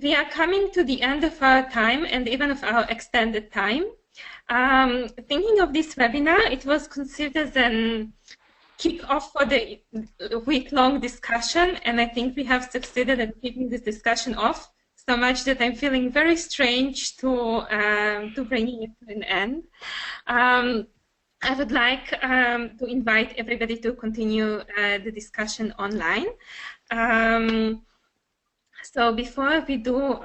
We are coming to the end of our time and even of our extended time. Thinking of this webinar, it was considered as a kick-off for the week-long discussion, and I think we have succeeded in keeping this discussion off so much that I'm feeling very strange to bringing it to an end. I would like to invite everybody to continue the discussion online. So before we do,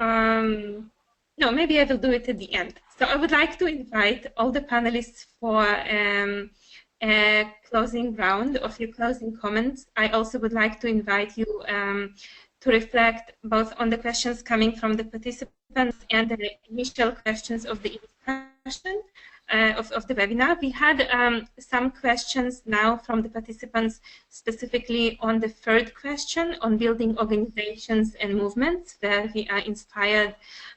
no, maybe I will do it at the end. So I would like to invite all the panelists for a closing round of your closing comments. I also would like to invite you to reflect both on the questions coming from the participants and the initial questions of the discussion of the webinar. We had some questions now from the participants specifically on the third question on building organizations and movements, where we are inspired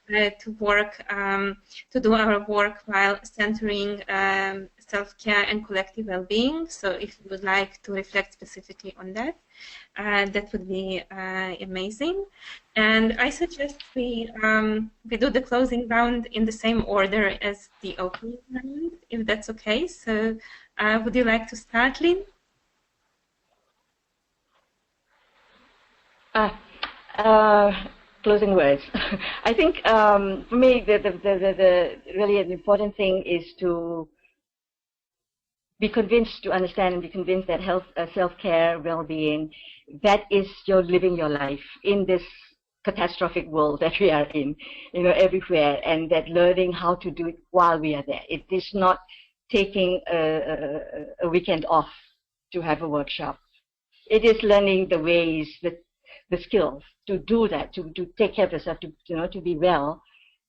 to work, to do our work while centering self-care and collective well-being. So if you would like to reflect specifically on that, that would be amazing. And I suggest we do the closing round in the same order as the opening round, if that's okay. So would you like to start, Lynn? Closing words. I think for me, the really an important thing is to be convinced, to understand and be convinced that health, self-care, well-being, that is your living your life in this catastrophic world that we are in, everywhere, and that learning how to do it while we are there. It is not taking a weekend off to have a workshop. It is learning the ways, the skills to do that, to take care of yourself, to be well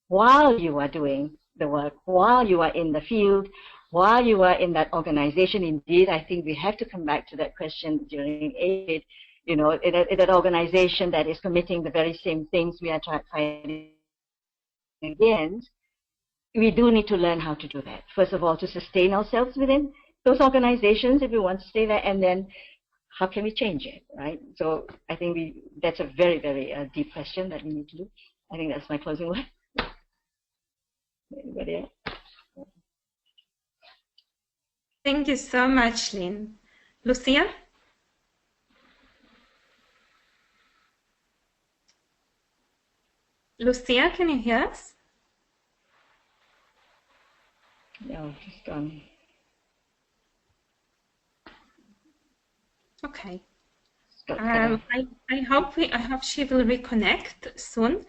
while you are doing the work, while you are in the field, while you are in that organization. Indeed, I think we have to come back to that question during AWID, you know, in that organization that is committing the very same things we are fighting against. We do need to learn how to do that. First of all, to sustain ourselves within those organizations if we want to stay there, and then how can we change it, right? So I think that's a very, very deep question that we need to do. I think that's my closing word. Anybody else? Thank you so much, Lynn. Lucia? Lucia, can you hear us? No, just gone. Okay. I hope she will reconnect soon.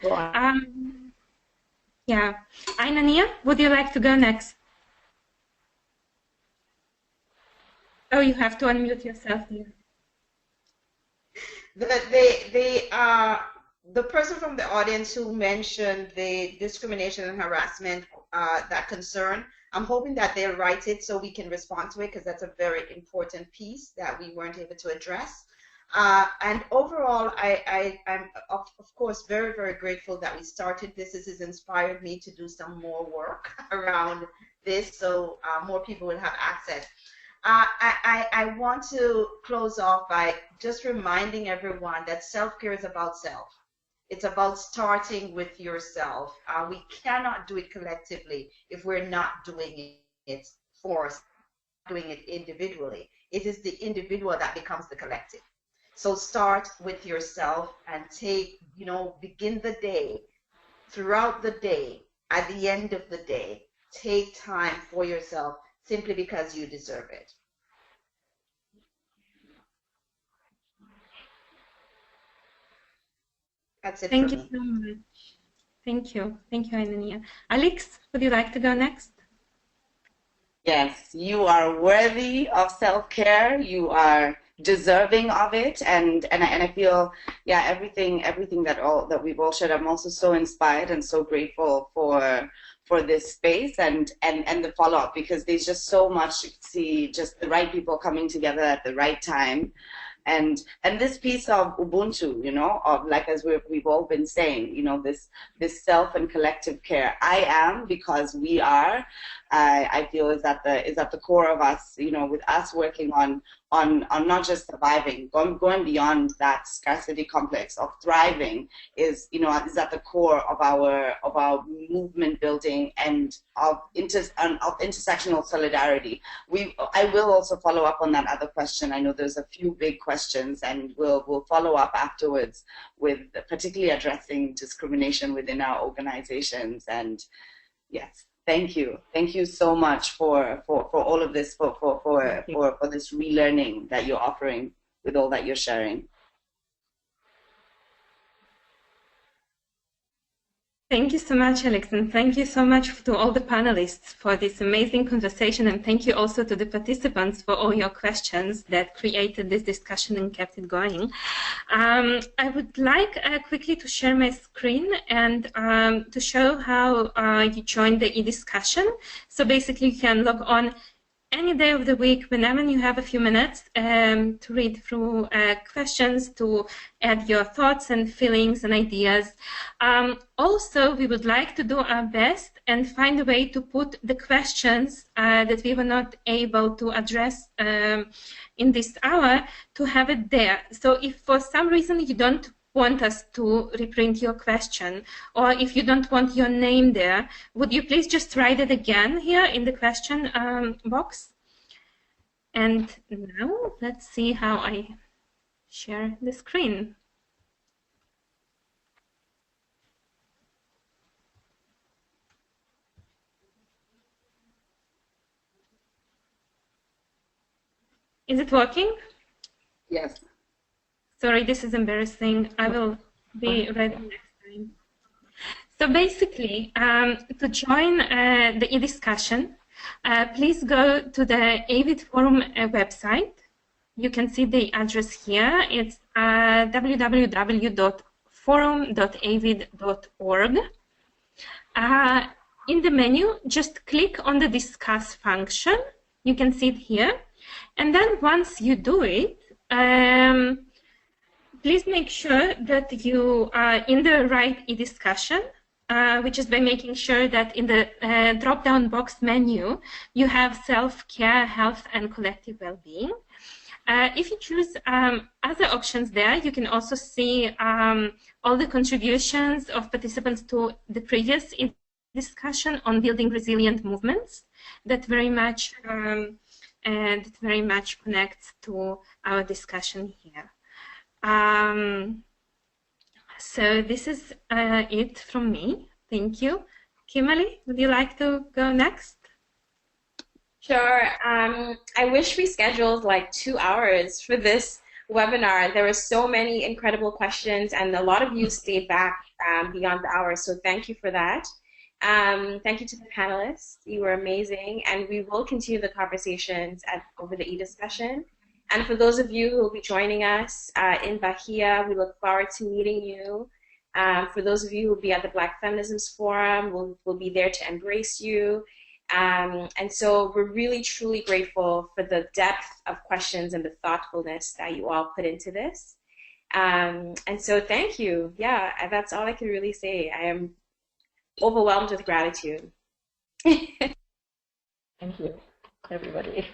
Yeah. Ainania, would you like to go next? Oh, you have to unmute yourself here. The person from the audience who mentioned the discrimination and harassment, that concern, I'm hoping that they'll write it so we can respond to it, because that's a very important piece that we weren't able to address. And overall, I'm of course very, very grateful that we started this. This has inspired me to do some more work around this, so more people will have access. I want to close off by just reminding everyone that self-care is about self. It's about starting with yourself. We cannot do it collectively if we're not doing it for us, doing it individually. It is the individual that becomes the collective. So start with yourself and begin the day, throughout the day, at the end of the day, take time for yourself simply because you deserve it. That's it. Thank you so much. Thank you. Thank you, Ainania. Alex, would you like to go next? Yes, you are worthy of self-care. You are deserving of it, and I feel, yeah, everything that we've all shared. I'm also so inspired and so grateful for this space and the follow-up, because there's just so much to see, just the right people coming together at the right time. And this piece of Ubuntu, of, like, as we've all been saying, this self and collective care. I am, because we are. I feel is at the core of us. With us working on not just surviving, going beyond that scarcity complex of thriving is at the core of our movement building and of intersectional solidarity. I will also follow up on that other question. I know there's a few big questions, and we'll follow up afterwards with particularly addressing discrimination within our organizations. And yes. Thank you so much for all of this, for this relearning that you're offering with all that you're sharing. Thank you so much, Alex, and thank you so much to all the panelists for this amazing conversation, and thank you also to the participants for all your questions that created this discussion and kept it going. I would like quickly to share my screen and to show how you join the eDiscussion. So basically you can log on any day of the week, whenever you have a few minutes, to read through questions, to add your thoughts and feelings and ideas. Also, we would like to do our best and find a way to put the questions that we were not able to address in this hour, to have it there. So if for some reason you don't want us to reprint your question, or if you don't want your name there, would you please just write it again here in the question box? And now let's see how I share the screen. Is it working? Yes. Sorry, this is embarrassing. I will be ready next time. So basically, to join the eDiscussion, please go to the AWID Forum website. You can see the address here. It's www.forum.awid.org. In the menu, just click on the discuss function. You can see it here. And then once you do it, please make sure that you are in the right eDiscussion, which is by making sure that in the drop-down box menu, you have self-care, health, and collective well-being. If you choose other options there, you can also see all the contributions of participants to the previous discussion on building resilient movements that very much connects to our discussion here. So this is it from me. Thank you. Kimberly, would you like to go next? Sure. I wish we scheduled like 2 hours for this webinar. There were so many incredible questions, and a lot of you stayed back beyond the hour, so thank you for that. Thank you to the panelists. You were amazing, and we will continue the conversations over the eDiscussion. And for those of you who will be joining us in Bahia, we look forward to meeting you. For those of you who will be at the Black Feminisms Forum, we'll be there to embrace you. And so we're really, truly grateful for the depth of questions and the thoughtfulness that you all put into this. And so thank you. Yeah, that's all I can really say. I am overwhelmed with gratitude. Thank you, everybody.